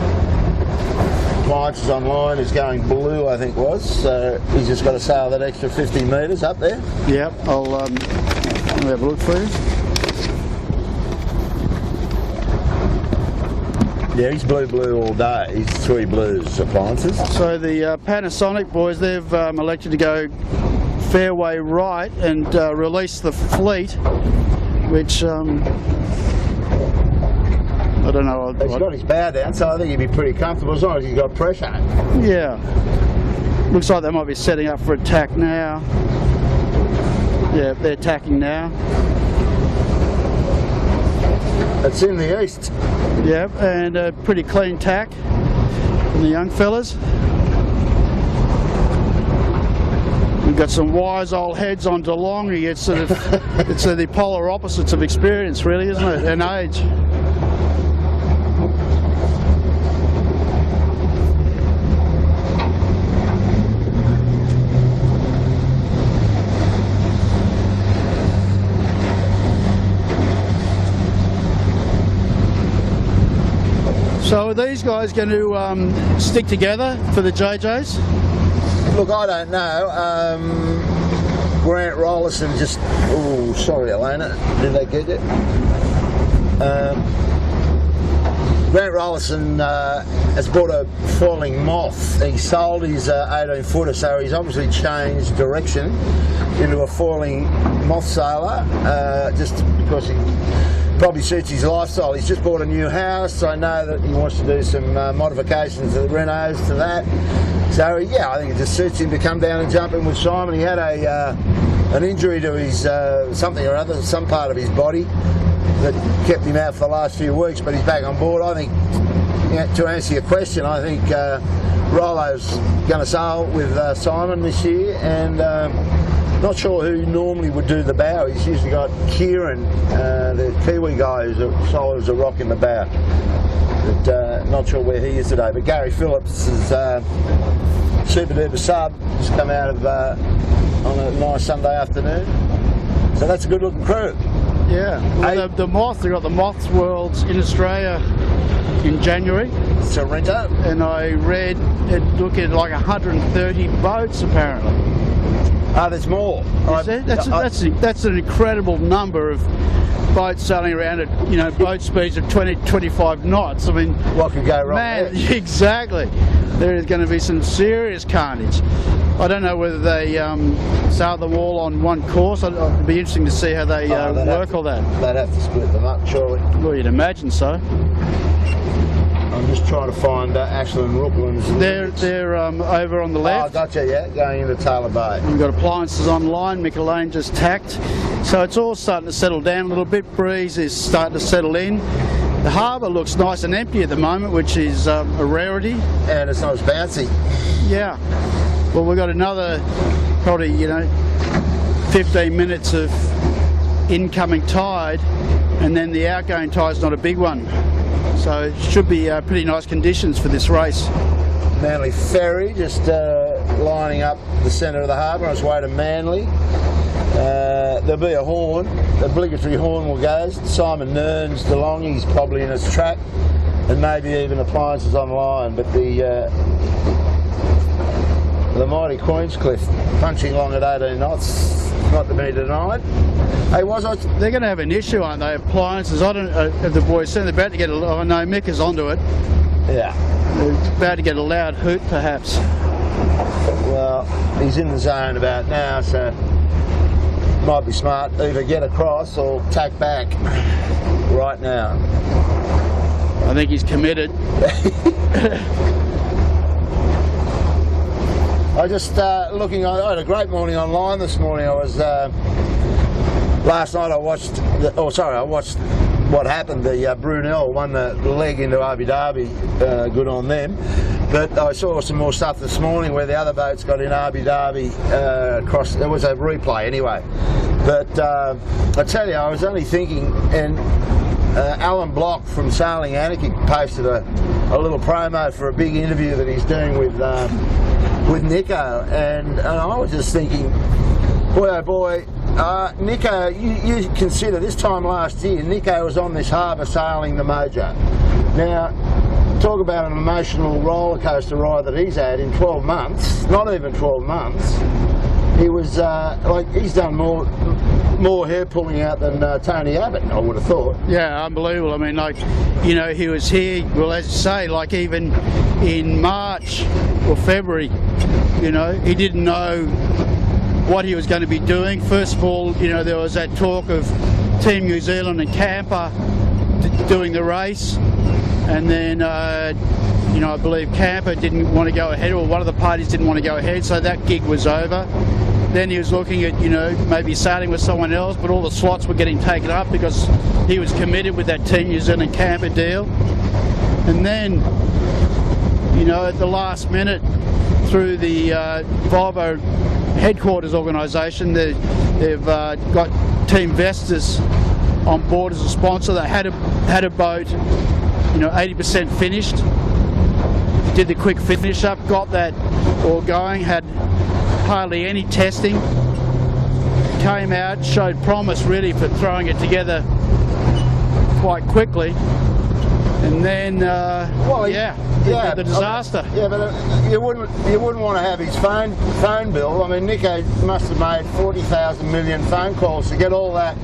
Appliances Online is going blue, I think was, so he's just got to sail that extra 50 metres up there. Yep, I'll have a look for you. Yeah, he's blue all day. He's three blues, Appliances. So the Panasonic boys, they've elected to go fairway right and release the fleet, which I don't know. He's got his bow down, so I think he'd be pretty comfortable as long as he's got pressure. Yeah. Looks like they might be setting up for attack now. Yeah, they're attacking now. It's in the east. Yeah, and a pretty clean tack from the young fellas. We've got some wise old heads on DeLonghi. It's sort of it's the polar opposites of experience, really, isn't it? And age. So are these guys going to stick together for the JJs? Look, I don't know. Grant Rollerson just... Oh, sorry, Elena. Did they get it? Grant Rollerson has bought a falling moth. He sold his 18-footer, so he's obviously changed direction into a falling moth sailor, just because he probably suits his lifestyle. He's just bought a new house. I know that he wants to do some modifications to the renos to that. So yeah, I think it just suits him to come down and jump in with Simon. He had an injury to his something or other, some part of his body that kept him out for the last few weeks, but he's back on board. I think, to answer your question, I think Rollo's going to sail with Simon this year, and not sure who normally would do the bow. He's usually got Kieran, the Kiwi guy, who's solid as a rock in the bow. But not sure where he is today. But Gary Phillips is super duper sub, just come out of on a nice Sunday afternoon. So that's a good looking crew. Yeah, well, the moth, they've got the Moths Worlds in Australia in January. Sorrento. And I read it looking at like 130 boats apparently. There's more. That's an incredible number of boats sailing around at boat speeds of 20-25 knots. I mean, what could go wrong? Man, there? Exactly. There is going to be some serious carnage. I don't know whether they sail them all on one course. It'd be interesting to see how they work all that. They'd have to split them up, surely. Well, you'd imagine so. I'm just trying to find Ashland Rooklands. They're over on the left. Oh, gotcha, yeah, going into Taylor Bay. We've got Appliances Online, Mick Lane just tacked. So it's all starting to settle down a little bit. Breeze is starting to settle in. The harbour looks nice and empty at the moment, which is a rarity. And it's not as bouncy. Yeah. Well, we've got another, probably, 15 minutes of incoming tide, and then the outgoing tide's not a big one. So it should be pretty nice conditions for this race. Manly Ferry just lining up the centre of the harbour on its way to Manly. There'll be a horn, the obligatory horn will go. Simon Nern's DeLonghi's probably in its track, and maybe even Appliances online. But the mighty Queenscliff punching along at 18 knots, not to be denied. Hey, they're going to have an issue, aren't they? Appliances. I don't have the boys saying they're about to get. I know Mick is onto it. Yeah. They're about to get a loud hoot, perhaps. Well, he's in the zone about now, so might be smart either get across or tack back right now. I think he's committed. I just looking on. I had a great morning online this morning. I was last night. I watched what happened. The Brunel won the leg into Abu Dhabi. Good on them. But I saw some more stuff this morning where the other boats got in Abu Dhabi across. There was a replay anyway. But I tell you, I was only thinking, and Alan Block from Sailing Anarchy posted a little promo for a big interview that he's doing with Nico, and I was just thinking, boy oh boy, Nico, you consider this time last year, Nico was on this harbour sailing the Mojo. Now, talk about an emotional roller coaster ride that he's had in 12 months, not even 12 months. He was he's done more hair pulling out than Tony Abbott, I would have thought. Yeah, unbelievable. I mean, he was here, well, as you say, even in March or February, he didn't know what he was going to be doing. First of all, there was that talk of Team New Zealand and Camper doing the race, and then I believe Camper didn't want to go ahead, or one of the parties didn't want to go ahead, so that gig was over. Then he was looking at, maybe sailing with someone else, but all the slots were getting taken up because he was committed with that Team New Zealand Camper deal. And then, at the last minute, through the Volvo headquarters organisation, they've got Team Vestas on board as a sponsor. They had a boat, 80% finished. Did the quick finish up, got that all going, had hardly any testing, came out, showed promise really for throwing it together quite quickly, and then the disaster. Yeah, but you wouldn't want to have his phone bill. I mean, Nico must have made 40,000 million phone calls to get all that.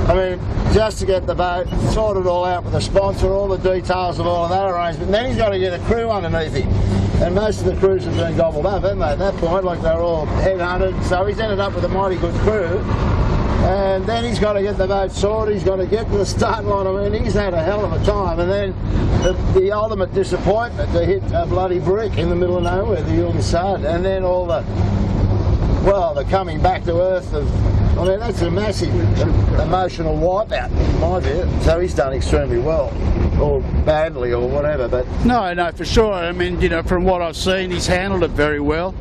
I mean, just to get the boat sorted all out with a sponsor, all the details of all of that arrangement. And then he's got to get a crew underneath him. And most of the crews have been gobbled up, haven't they, at that point? They're all headhunted. So he's ended up with a mighty good crew. And then he's got to get the boat sorted, he's got to get to the start line. I mean, he's had a hell of a time. And then the ultimate disappointment to hit a bloody brick in the middle of nowhere, the Yuln Sud. And then all the coming back to earth that's a massive emotional wipeout in my view. So he's done extremely well, or badly, or whatever. But no, for sure. I mean, from what I've seen, he's handled it very well.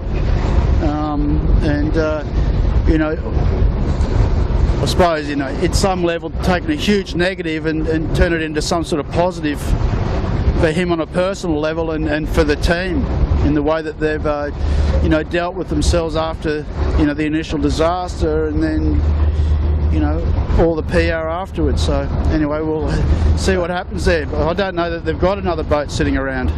I suppose, at some level, taken a huge negative and turn it into some sort of positive for him on a personal level and for the team in the way that they've, dealt with themselves after, the initial disaster, and then, all the PR afterwards. So anyway, we'll see what happens there. But I don't know that they've got another boat sitting around.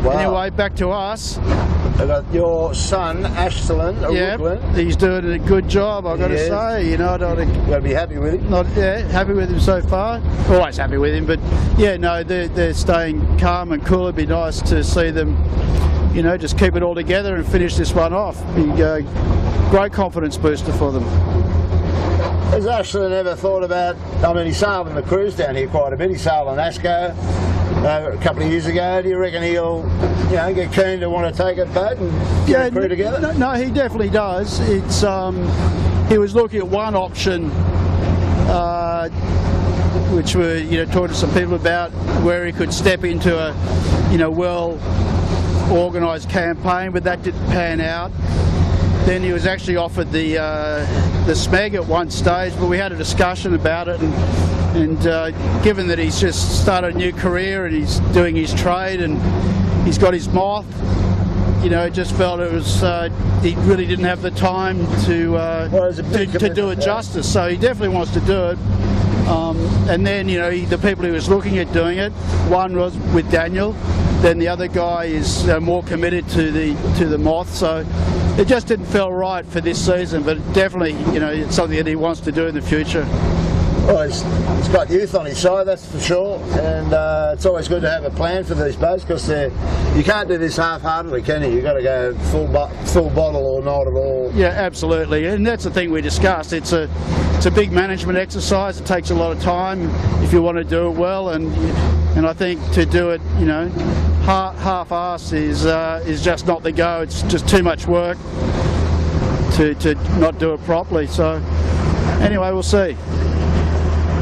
Wow. Anyway, back to us. I got your son, Ashton. He's doing a good job, I've got to say. Got to be happy with him. Happy with him so far. Always happy with him, but they're staying calm and cool. It'd be nice to see them, just keep it all together and finish this one off. Great confidence booster for them. Has Ashton ever thought about, he sailed in the cruise down here quite a bit. He sailed on Asco a couple of years ago. Do you reckon he'll get keen to want to take a boat and get a crew together? No, he definitely does. It's he was looking at one option, which we're talking to some people about, where he could step into a well organised campaign, but that didn't pan out. Then he was actually offered the Smeg at one stage, but we had a discussion about it, and given that he's just started a new career and he's doing his trade and he's got his moth, you know, just felt it was he really didn't have the time to do it justice. So he definitely wants to do it. And then, you know, the people he was looking at doing it, one was with Daniel, then the other guy is more committed to the moth. So it just didn't feel right for this season, but definitely, you know, it's something that he wants to do in the future. Well, he's got youth on his side, that's for sure, and it's always good to have a plan for these boats, because you can't do this half-heartedly, can you? You've got to go full bottle or not at all. Yeah, absolutely, and that's the thing we discussed. It's a big management exercise. It takes a lot of time if you want to do it well, and I think to do it, you know, half-assed is just not the go. It's just too much work to not do it properly. So anyway, we'll see.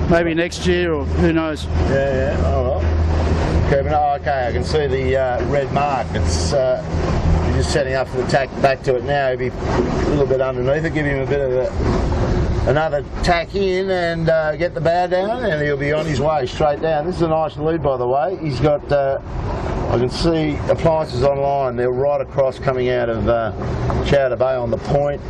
Maybe next year, or who knows. Yeah, all right. Okay, okay, I can see the red mark. It's you're just setting up for the tack back to it now. He'll be a little bit underneath it, give him a bit of another tack in and get the bow down, and he'll be on his way straight down. This is a nice lead, by the way. He's got, I can see appliances online. They're right across coming out of Chowder Bay on the point.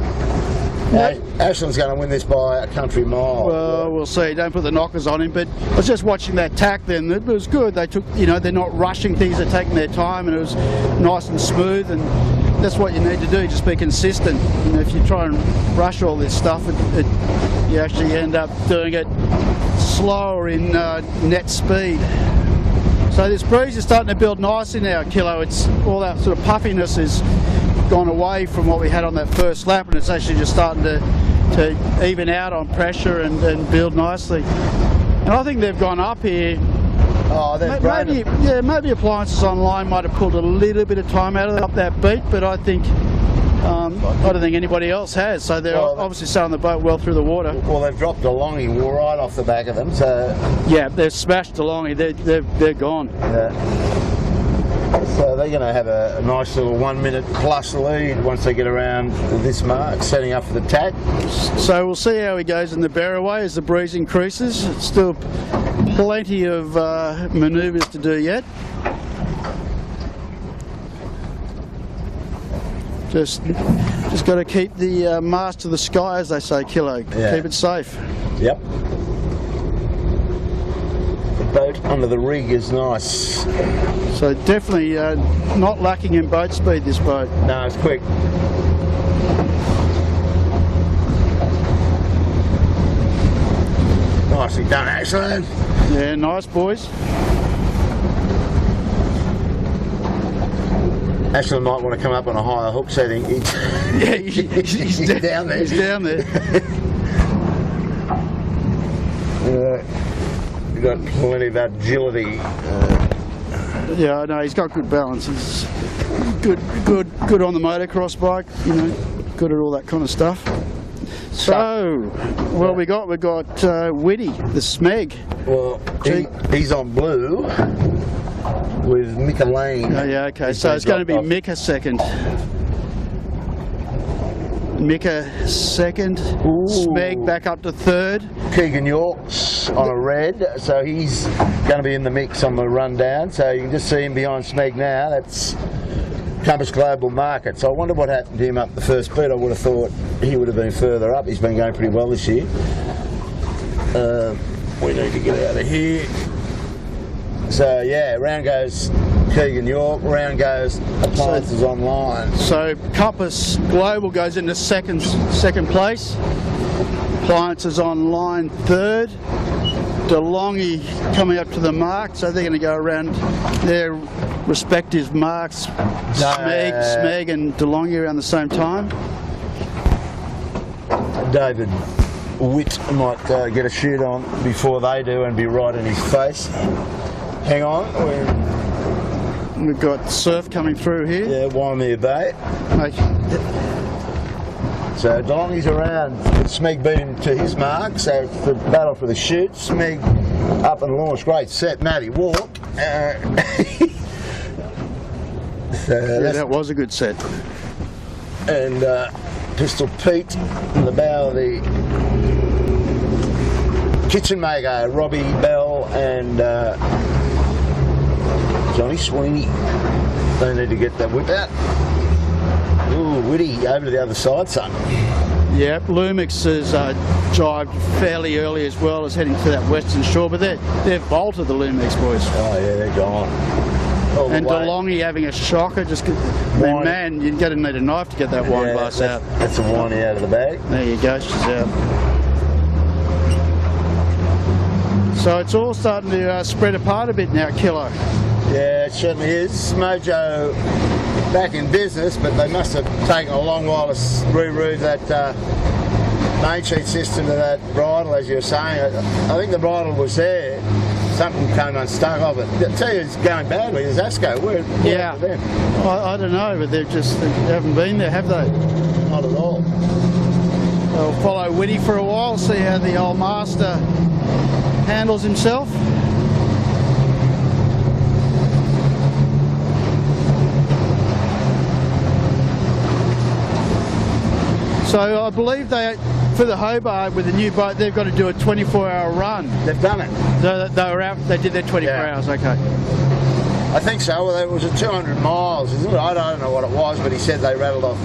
Ashland's going to win this by a country mile. Well, we'll see. Don't put the knockers on him. But I was just watching that tack then. It was good. They took, you know, they're not rushing things. They're taking their time, and it was nice and smooth. And that's what you need to do. Just be consistent. You know, if you try and rush all this stuff, you actually end up doing it slower in net speed. So this breeze is starting to build nicely now, Kilo. It's all that sort of puffiness is gone away from what we had on that first lap, and it's actually just starting to even out on pressure and build nicely. And I think they've gone up here. Oh, maybe appliances online might have pulled a little bit of time out of up that beat, but I think I don't think anybody else has. So they're obviously sailing the boat well through the water. Well, they've dropped a longie right off the back of them. So yeah, they've smashed the longie. They're gone. Yeah. So they're going to have a nice little 1 minute plus lead once they get around this mark, setting up for the tack. So we'll see how he goes in the Barraway as the breeze increases. It's still plenty of manoeuvres to do yet. Just got to keep the mast to the sky, as they say, Kilo. Yeah. Keep it safe. Yep. Boat under the rig is nice. So definitely not lacking in boat speed, this boat. No, it's quick. Nicely done, Ashland. Yeah, nice, boys. Ashland might want to come up on a higher hook setting. Yeah, he's down there. He's down there. He's got plenty of agility. Yeah, I know, he's got good balance. He's good on the motocross bike, you know, good at all that kind of stuff. So, well, we got Whitty, the Smeg. Well, he's on blue with Mika Lane. Oh, yeah, okay, so it's going to be Mika second. Mika second, Smeg back up to third. Keegan York's on a red, so he's going to be in the mix on the rundown. So you can just see him behind Smeg now. That's Compass Global Market. So I wonder what happened to him up the first beat. I would have thought he would have been further up. He's been going pretty well this year. We need to get out of here. So yeah, round goes Keegan York, round goes Appliances Online. So Compass Global goes into second place. Appliances Online third. DeLonghi coming up to the mark, so they're going to go around their respective marks. Smeg and DeLonghi around the same time. David Witt might get a shoot on before they do and be right in his face. Hang on. We've got surf coming through here. Yeah, Waimea Bay. So DeLonghi's around. Smeg beat him to his mark, so it's the battle for the shoot. Smeg up and launched. Great set, Matty walk. So that was a good set. And Pistol Pete in the bow of the kitchen maker, Robbie Bell and Johnny Sweeney. They need to get that whip out. Ooh, Whitty over to the other side, son. Yeah, Lumix has jibed fairly early as well as heading to that western shore, but they've bolted the Lumix boys. Oh yeah, they're gone. All the And way. DeLonghi having a shocker, man, you're going to need a knife to get that wine glass out. That's a winey out of the bag. There you go, she's out. So it's all starting to spread apart a bit now, Kilo. Yeah, it certainly is. Mojo back in business, but they must have taken a long while to reroute that main sheet system to that bridle, as you were saying. I think the bridle was there. Something came unstuck of it. I tell you, it's going badly. Is Asco? Where Yeah, are them? I don't know, but they haven't been there, have they? Not at all. We'll follow Whitty for a while, see how the old master handles himself. So I believe for the Hobart with the new boat, they've got to do a 24-hour run. They've done it. They were out. They did their 24 hours. Okay. I think so. Well, it was a 200 miles, isn't it? I don't know what it was, but he said they rattled off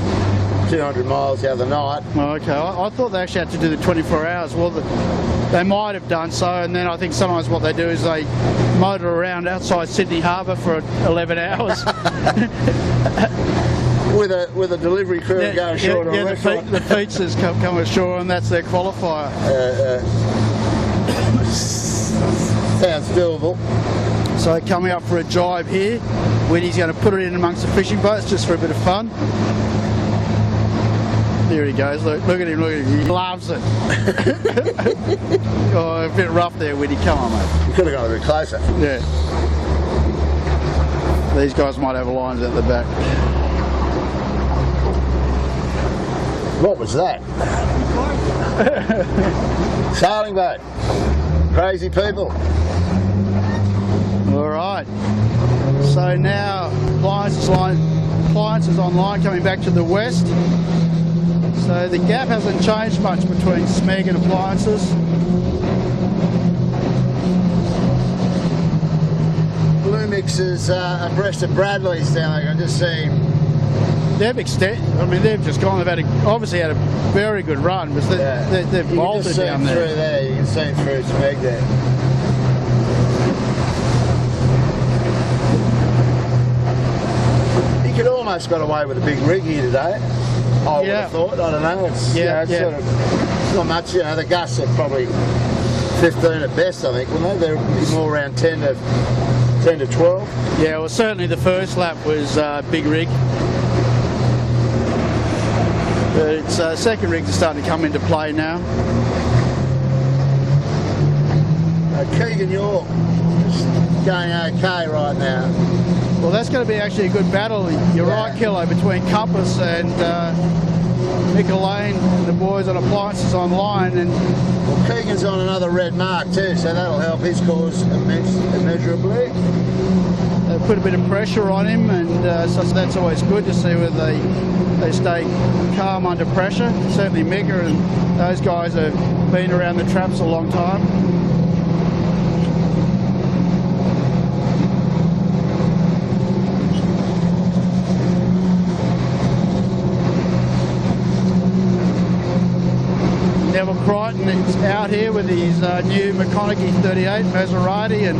200 miles the other night. Oh, okay. I thought they actually had to do the 24 hours. Well, they might have done so, and then I think sometimes what they do is they motor around outside Sydney Harbour for 11 hours. With a delivery crew going ashore to a restaurant. The pizzas come ashore, and that's their qualifier. Sounds doable. So coming up for a jibe here, Whitty's going to put it in amongst the fishing boats just for a bit of fun. There he goes. Look at him. He loves it. Oh, a bit rough there, Whitty. Come on, mate. You could have gone a bit closer. Yeah. These guys might have lines at the back. What was that? Sailing boat. Crazy people. All right. So now appliances online coming back to the west. So the gap hasn't changed much between Smeg and appliances. Lumix is abreast of Bradley's down there. I just see him. They've just gone. They've obviously had a very good run, but they've bolted down there. Through there. You can see him through Smeg there. He could almost got away with a big rig here today. I would have thought. I don't know. It's sort of, it's not much. The gusts are probably 15 at best. I think, wouldn't they? They're more around 10 to 12. Yeah. Well, certainly the first lap was big rig. But it's second rigs are starting to come into play now. Keegan York is going okay right now. Well, that's going to be actually a good battle. You're right, Kilo, between Compass and Mick Lane and the boys on appliances online. And Keegan's on another red mark too, so that'll help his cause immeasurably. They put a bit of pressure on him, and so that's always good to see whether they stay calm under pressure. Certainly Mika and those guys have been around the traps a long time. Neville Crichton is out here with his new McConaughey 38 Maserati, and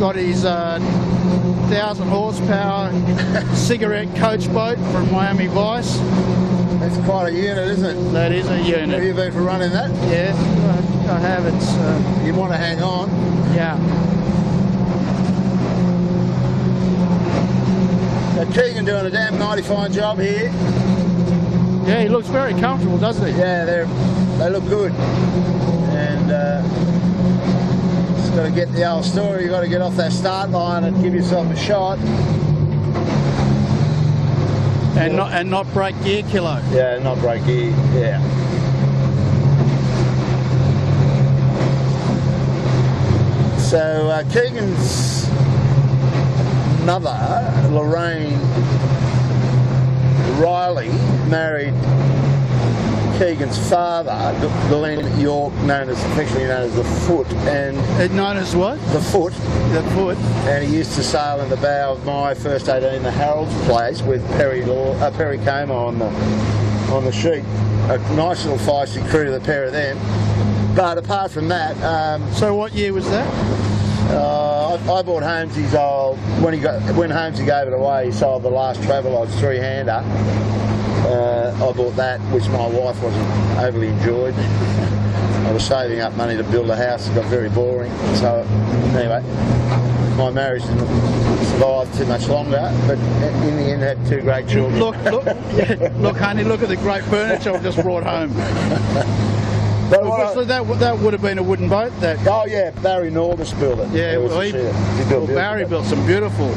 got his 1,000 horsepower cigarette coach boat from Miami Vice. That's quite a unit, isn't it? That is a unit. Have you been for running that? Yes, I have. It's you want to hang on? yeah. Now, Keegan doing a damn mighty fine job here. Yeah, he looks very comfortable, doesn't he? Yeah, they look good. And just got to get the old story. You've got to get off that start line and give yourself a shot. And not break gear, Kilo. Yeah, not break gear. Yeah. So Keegan's mother, Lorraine Riley married Keegan's father, Glenn York, affectionately known as the Foot, and Known as what? the Foot. The Foot. And he used to sail in the bow of my first 18, the Harold's place, with Perry Como on the sheet. A nice little feisty crew, the pair of them. But apart from that, So what year was that? I bought Holmesy's old. When Holmesy gave it away, he sold the last Travelodge 3-hander. I bought that, which my wife wasn't overly enjoyed. I was saving up money to build a house. It got very boring. So anyway, my marriage didn't survive too much longer. But in the end, had 2 great children. Look, honey, look at the great furniture I've just brought home. But that would have been a wooden boat. Oh yeah, Barry Normus built it. Yeah, Barry built some beautiful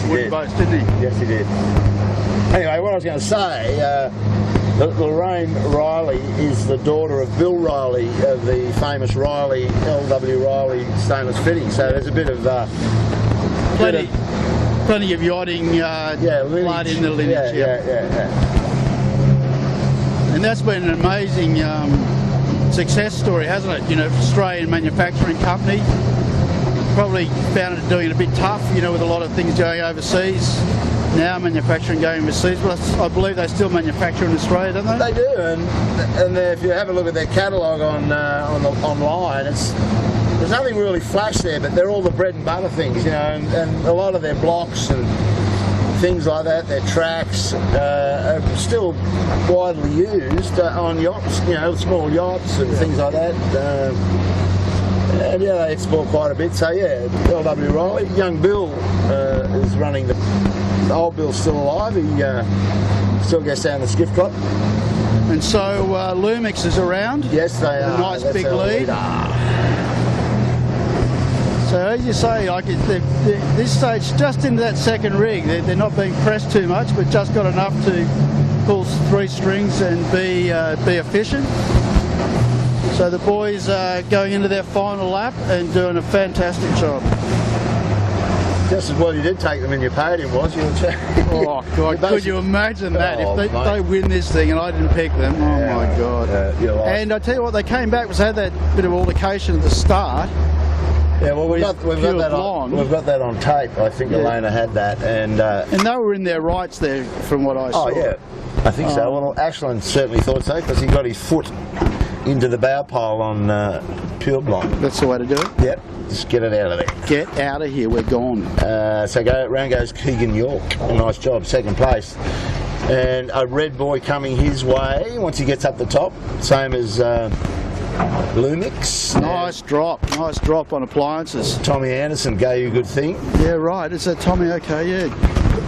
wooden boats, didn't he? Yes, he did. Anyway, what I was going to say, Lorraine Riley is the daughter of Bill Riley, of the famous L.W. Riley stainless fitting. So there's a bit of plenty of yachting blood in the lineage. Yeah. And that's been an amazing success story, hasn't it? You know, Australian manufacturing company. Probably found it doing it a bit tough, you know, with a lot of things going overseas. Now manufacturing going overseas, but I believe they still manufacture in Australia, don't they? They do, and if you have a look at their catalogue online, there's nothing really flash there, but they're all the bread and butter things, you know, and a lot of their blocks and things like that, their tracks are still widely used on yachts, you know, small yachts and things like that. And yeah, they export quite a bit. So yeah, L.W. Riley, young Bill is running the old Bill's still alive. He still gets down the skiff club. And so Lumix is around. Yes, they are. A nice big lead. So as you say, like this stage, just into that second rig, they're not being pressed too much, but just got enough to pull 3 strings and be efficient. So the boys are going into their final lap and doing a fantastic job. Just as well you did take them in your podium, was you? Oh God, could you imagine that? If they win this thing and I didn't pick them, oh my God. And I tell you what, they came back, had that bit of altercation at the start. Yeah, well, we've got that on tape. I think Elena had that, and they were in their rights there, from what I saw. Oh yeah, I think so. Well, Ashland certainly thought so, because he got his foot into the bow pole on pure blind. That's the way to do it. Yep, just get it out of there. Get out of here. We're gone. So round goes Keegan York. Nice job, second place. And a red boy coming his way once he gets up the top. Same as Lumix. Nice drop on appliances. Tommy Anderson gave you a good thing. Yeah, right. Is that Tommy? Okay, yeah.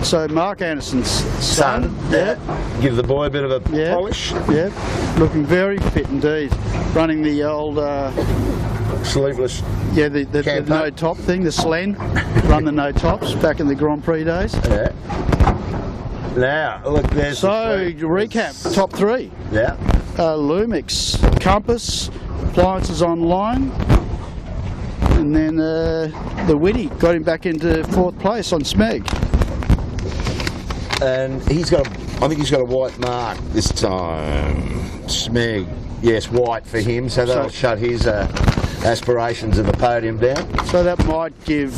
So Mark Anderson's son. Yeah. Give the boy a bit of a polish. Yeah. Looking very fit indeed. Running the old sleeveless. Yeah, the no top thing, the Slen. Run the no tops back in the Grand Prix days. Yeah. Now, look, there's recap, top 3. Yeah. Lumix, Compass, appliances online, and then the Witty got him back into 4th place on Smeg. And I think he's got a white mark this time. Smeg, yes, white for him, so that'll shut his aspirations of the podium down. So that might give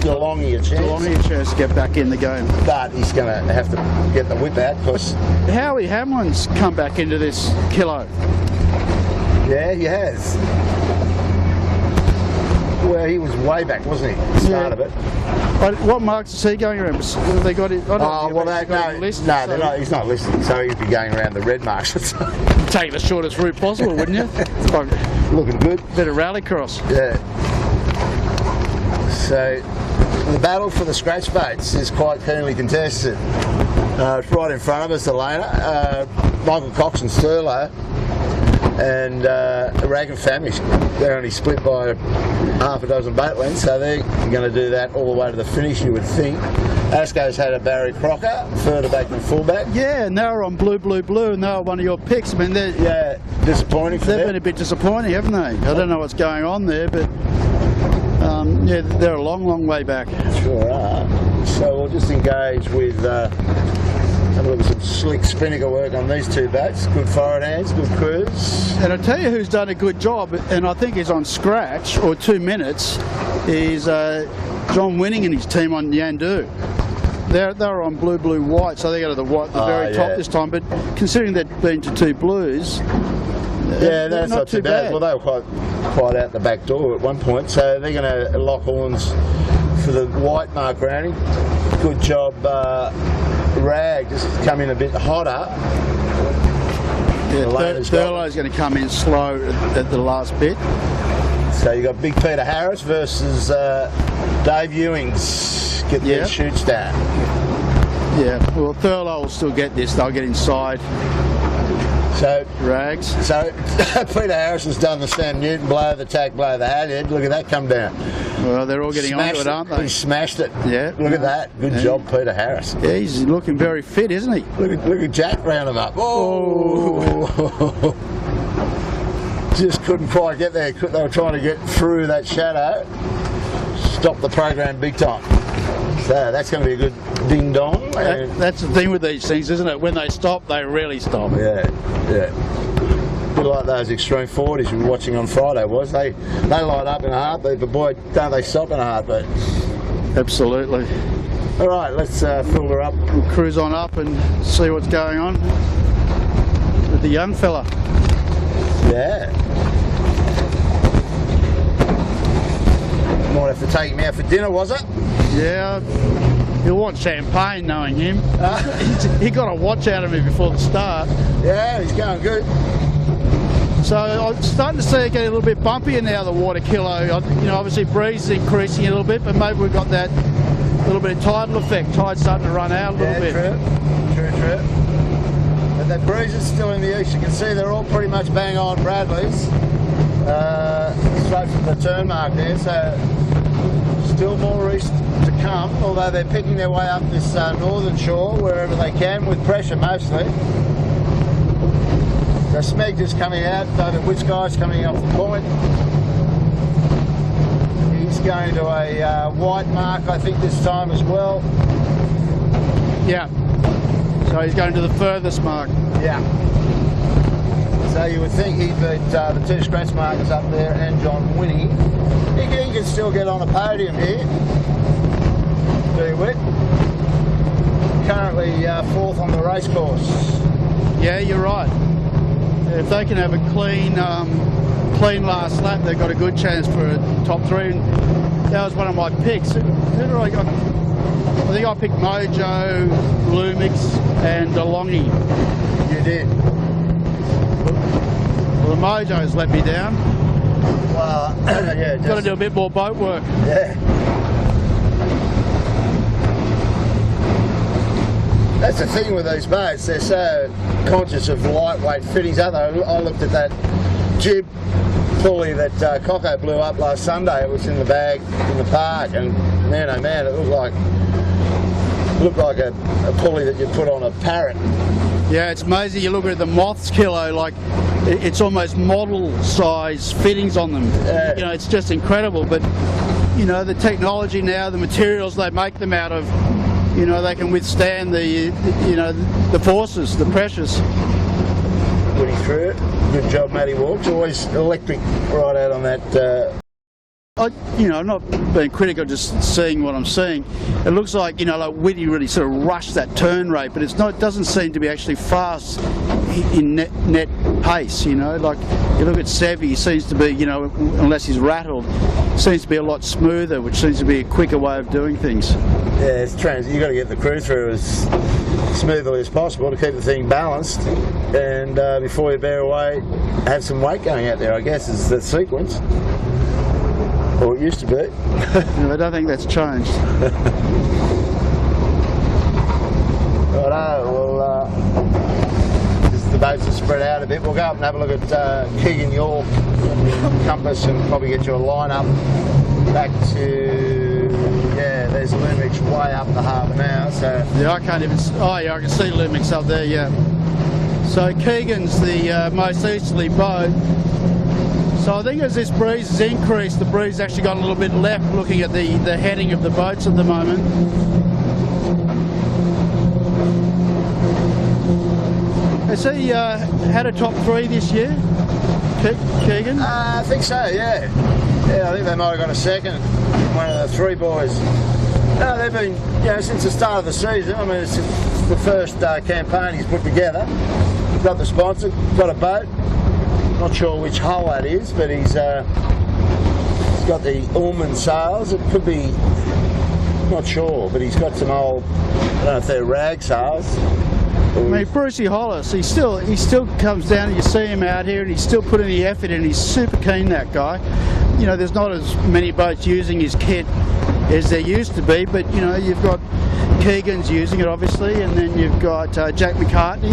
DeLonghi a chance to get back in the game. But he's going to have to get the whip out, because Howie Hamlin's come back into this kilo. Yeah, he has. Well, he was way back, wasn't he? Start of it. What marks is he going around? They got it. He's not listed, so he'd be going around the red marks. Take the shortest route possible, wouldn't you? Looking good. Bit of rallycross. Yeah. So the battle for the scratch boats is quite keenly contested. It's right in front of us, Elena. Michael Cox and Sterlo and Rag and Famish. They're only split by half a dozen boat lengths, so they're going to do that all the way to the finish, you would think. Asco's had a Barry Crocker, further back than fullback. Yeah, and they were on blue, and they were one of your picks. I mean, disappointing for them. They've been a bit disappointing, haven't they? I don't know what's going on there, but they're a long way back. Sure are. So we'll just engage with Have a look at some slick spinnaker work on these two boats. Good forward hands, good crews. And I tell you who's done a good job, and I think he's on scratch or 2 minutes, is John Winning and his team on Yandu. They're on blue, white, so they go to the white at the very top this time. But considering they've been to 2 blues, that's not too bad. Well, they were quite out the back door at one point, so they're going to lock horns for the white mark rounding. Good job, Rag, just come in a bit hotter. Yeah, Thurlow's going to come in slow at the last bit. So you got Big Peter Harris versus Dave Ewings. Get their shoots down. Yeah, well, Thurlow will still get this. They'll get inside. So Rags. So Peter Harris has done the Sam Newton blow, the tack blow, the hat. Look at that come down. Well, they're all getting onto it, aren't they? He smashed it. Yeah. Look at that. Good job, Peter Harris. Yeah, he's looking very fit, isn't he? Look at Jack round him up. Oh! Just couldn't quite get there. They were trying to get through that shadow. Stop the program big time. So that's going to be a good ding dong. That's the thing with these things, isn't it? When they stop, they really stop. Yeah. A bit like those extreme 40s we were watching on Friday was. They light up in a heartbeat, but boy, don't they stop in a heartbeat. Absolutely. All right, let's fill her up. We'll cruise on up and see what's going on with the young fella. Yeah. Might have to take him out for dinner, was it? Yeah. He'll want champagne, knowing him. He got a watch out of me before the start. Yeah, he's going good. So I'm starting to see it getting a little bit bumpier now, the water kilo. Obviously breeze is increasing a little bit, but maybe we've got that little bit of tidal effect. Tide's starting to run out a little bit. True. But that breeze is still in the east. You can see they're all pretty much bang on Bradleys. Straight from the turn mark there, so still more east to come, although they're picking their way up this northern shore wherever they can with pressure mostly. The Smeg just coming out, David Witzguy's coming off the point. He's going to a white mark I think this time as well. Yeah, so he's going to the furthest mark. Yeah. So you would think he'd beat the 2 scratch markers up there and John Winning. He can still get on a podium here. Very wet. Currently 4th on the race course. Yeah, you're right. If they can have a clean last lap, they've got a good chance for a top 3. And that was one of my picks. Who did I got? I think I picked Mojo, Lumix, and DeLonghi. You did. Well, the Mojo's let me down. Well, yeah. Got to do a bit more boat work. Yeah. That's the thing with these boats, they're so conscious of lightweight fittings. I looked at that jib pulley that Coco blew up last Sunday. It was in the bag in the park, and man oh man, it looked like a pulley that you put on a parrot. Yeah, it's amazing. You look at the Moth's kilo, like it's almost model size fittings on them. It's just incredible. But the technology now, the materials they make them out of, they can withstand the forces, the pressures. Putting through it. Good job, Matty Walks. Always electric right out on that. I'm not being critical, just seeing what I'm seeing. It looks like, like Whitty really sort of rushed that turn rate, but it's not. It doesn't seem to be actually fast in net pace. Like you look at Sevy, he seems to be, unless he's rattled, seems to be a lot smoother, which seems to be a quicker way of doing things. Yeah, it's you got to get the crew through as smoothly as possible to keep the thing balanced, and before you bear away, have some weight going out there. I guess is the sequence. Or it used to be. I don't think that's changed. Righto, well, the boats are spread out a bit. We'll go up and have a look at Keegan York compass and probably get you a line up back to, there's Lumix way up the harbour now. So yeah, I can't even, I can see Lumix up there, yeah. So Keegan's the most easterly boat. So I think as this breeze has increased, the breeze actually got a little bit left looking at the heading of the boats at the moment. Has he had a top 3 this year, Keegan? I think so, yeah. Yeah, I think they might have got a second, one of the 3 boys. No, they've been, since the start of the season. I mean, it's the first campaign he's put together. Got the sponsor, got a boat. Not sure which hull that is, but he's got the Ullman sails. It could be, not sure, but he's got some old, I don't know if they're rag sails. I mean, Brucey Hollis, he still comes down and you see him out here and he's still putting the effort in. He's super keen, that guy. There's not as many boats using his kit as there used to be, but you've got Keegan's using it obviously, and then you've got Jack McCartney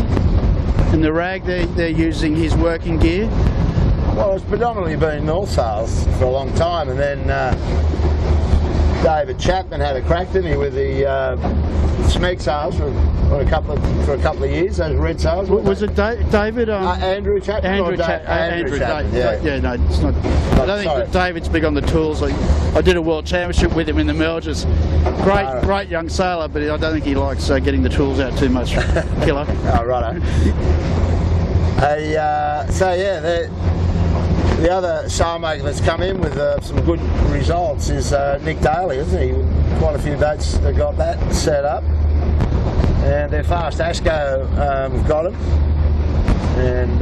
and the rag, they're using his working gear. Well, it's predominantly been North sails for a long time, and then David Chapman had a crack, didn't he, with the Smeg sails for a couple of years. Those red sails. Was it David? Andrew Chapman. Andrew Chapman. Yeah, no, it's not. I don't think that David's big on the tools. I did a world championship with him in the Melges. Great young sailor, but I don't think he likes getting the tools out too much. Killer. Oh, righto. The other sailmaker that's come in with some good results is Nick Daly, isn't he? Quite a few boats that got that set up. And their fast Asco got him. And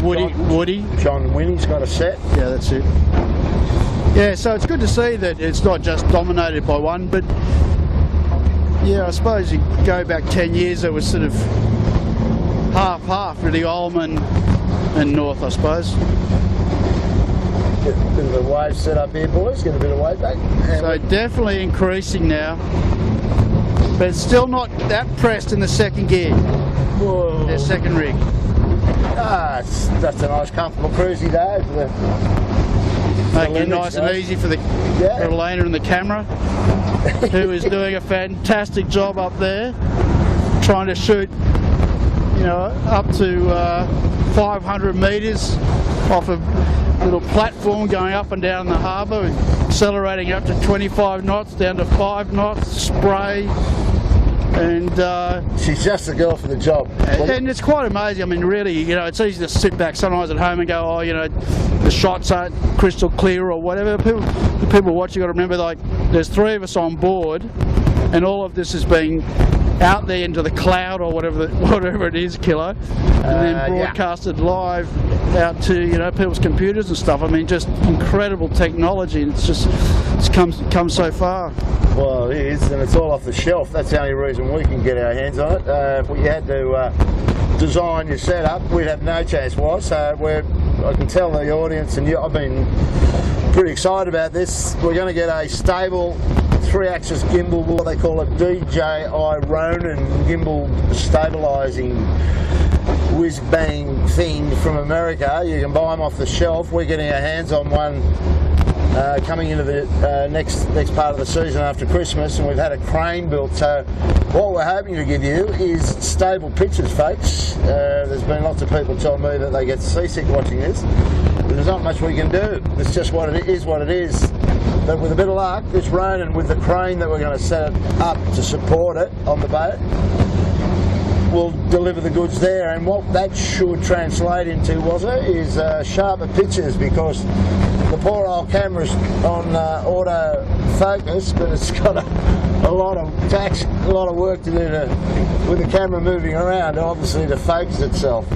Woody. John Winnie's got a set. Yeah, that's it. Yeah, so it's good to see that it's not just dominated by one, but yeah, I suppose you go back 10 years, it was sort of half really, Ullman and North, I suppose. Get a bit of a wave set up here, boys. Get a bit of wave back. So definitely increasing now, but it's still not that pressed in the second gear. Whoa. Their second rig. That's a nice, comfortable cruisy day. Making it nice and easy for Elena and the camera, who is doing a fantastic job up there, trying to shoot, up to 500 metres off a little platform going up and down the harbour, accelerating up to 25 knots, down to 5 knots, spray, and she's just the girl for the job. And it's quite amazing. I mean, really, it's easy to sit back sometimes at home and go, oh, the shots aren't crystal clear or whatever. The people watching got to remember, like, there's 3 of us on board, and all of this is being out there into the cloud or whatever it is, Kilo, and then broadcasted live out to people's computers and stuff. I mean, just incredible technology, and it's come so far. Well, it is, and it's all off the shelf. That's the only reason we can get our hands on it. If we had to design your setup, we'd have no chance. I can tell the audience, and I've been pretty excited about this. We're going to get a stable 3-axis gimbal, what they call a DJI Ronin gimbal stabilising whiz-bang thing from America. You can buy them off the shelf. We're getting our hands on one coming into the next part of the season after Christmas, and we've had a crane built. So what we're hoping to give you is stable pictures, folks. There's been lots of people telling me that they get seasick watching this. There's not much we can do. It's just what it is. But with a bit of luck, this Ronin, with the crane that we're going to set it up to support it on the boat, will deliver the goods there. And what that should translate into, is sharper pictures, because the poor old camera's on auto focus, but it's got a lot of work to do with the camera moving around, obviously, to focus itself.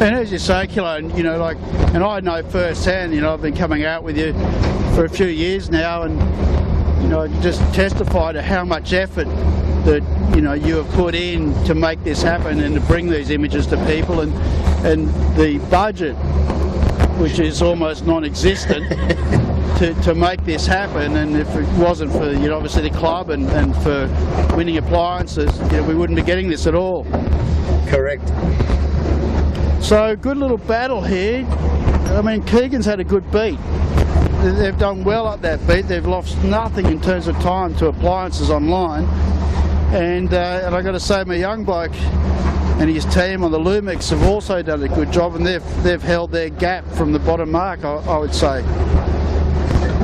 And as you say, Kilo, and I know firsthand, I've been coming out with you for a few years now, and just testify to how much effort that you have put in to make this happen and to bring these images to people, and the budget, which is almost non-existent, to make this happen. And if it wasn't for obviously the club and for Winning Appliances, we wouldn't be getting this at all. Correct. So good little battle here. I mean, Keegan's had a good beat. They've done well up that beat. They've lost nothing in terms of time to Appliances online. And I got to say, my young bloke and his team on the Lumix have also done a good job, and they've held their gap from the bottom mark, I would say.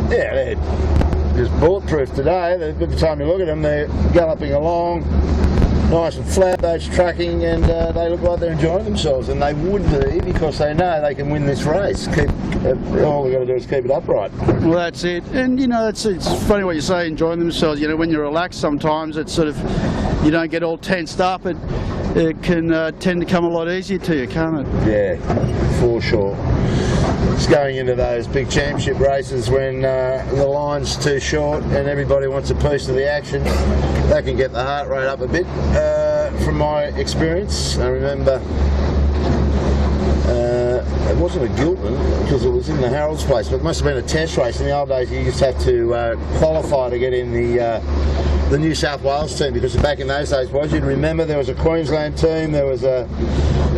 Yeah, they're just bulletproof today. By the time you look at them, they're galloping along nice and flat boats tracking, and they look like they're enjoying themselves, and they would be because they know they can win this race. All they've got to do is keep it upright. Well, that's it. And you know, it's funny what you say, enjoying themselves. You know, when you're relaxed, sometimes it's sort of, you don't get all tensed up. It can tend to come a lot easier to you, can't it? Yeah, for sure. It's going into those big championship races when the line's too short and everybody wants a piece of the action. That can get the heart rate up a bit. From my experience, I remember it wasn't a Gilpin because it was in the Harold's place, but it must have been a test race. In the old days, you used to have to qualify to get in the New South Wales team, because back in those days, you'd remember there was a Queensland team, there was a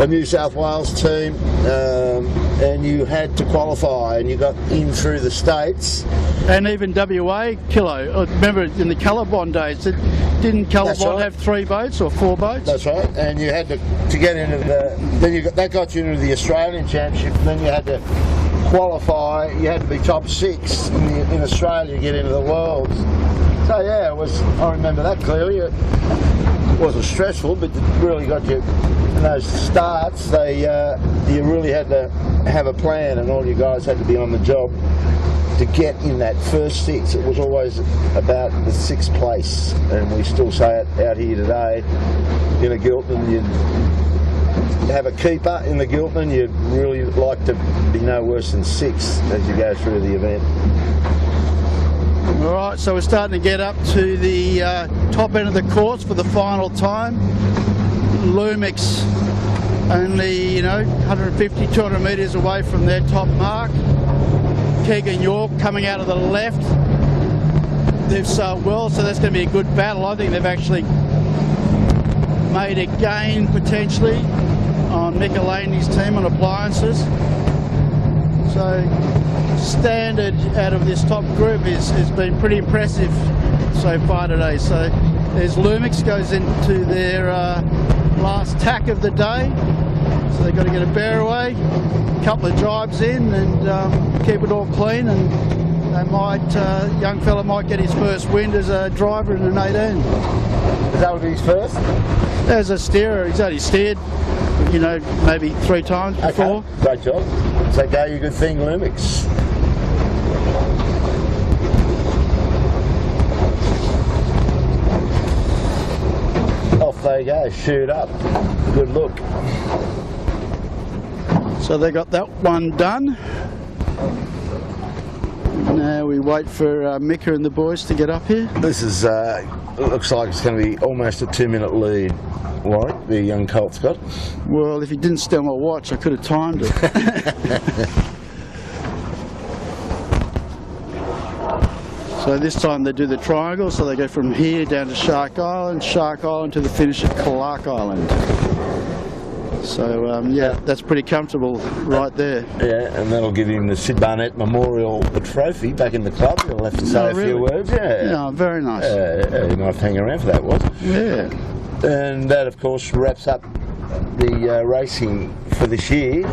New South Wales team, and you had to qualify, and you got in through the states. And even WA Kilo. I remember in the Colorbond days, didn't Colorbond have 3 boats or 4 boats? That's right. And you had to get into that got you into the Australian Championship. And then you had to qualify. You had to be top 6 in Australia to get into the Worlds. So yeah, I remember that clearly. It wasn't stressful, but it really got you in those starts. You really had to have a plan, and all you guys had to be on the job to get in that first 6. It was always about the 6th place, and we still say it out here today. In a Gilpin, you'd have a keeper in the Gilpin. You'd really like to be no worse than 6 as you go through the event. All right, so we're starting to get up to the top end of the course for the final time. Lumix only, 150, 200 metres away from their top mark. Keegan York coming out of the left. They've sailed well, so that's going to be a good battle. I think they've actually made a gain potentially on Mick Elaney's team on appliances. So standard out of this top group has been pretty impressive so far today. So there's Lumix goes into their last tack of the day. So they've got to get a bear away, a couple of jibes in, and keep it all clean, and they might, young fella might get his first wind as a driver in an 18. Is that would be his first? As a steerer, he's only steered, maybe 3 times before. Okay. Great job. So go you good thing, Lumix. Off they go, shoot up. Good look. So they got that one done. Now we wait for Mika and the boys to get up here. This is looks like it's going to be almost a 2-minute lead, Warwick, the young colt's got. Well, if you didn't steal my watch, I could have timed it. So this time they do the triangle, so they go from here down to Shark Island to the finish at Clark Island. So yeah, that's pretty comfortable right there. Yeah, and that'll give him the Sid Barnett Memorial Trophy back in the club. He'll have to say a few words. Yeah, very nice. He might hang around for that one. Yeah. And that, of course, wraps up the racing for this year.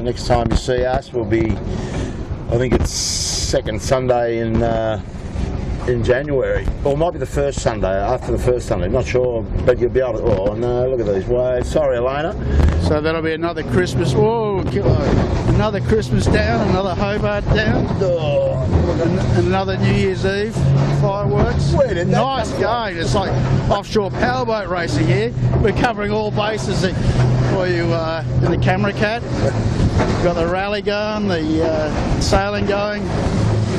Next time you see us will be, I think it's second Sunday in January, or it might be the first Sunday, after the first Sunday, not sure, but you'll be able to, oh no, look at these waves, sorry Elena. So that'll be another Christmas, another Christmas down, another Hobart down, and another New Year's Eve fireworks. Where did that nice going, it's like offshore powerboat racing here. We're covering all bases for you in the camera cat. We've got the rally going, the sailing going.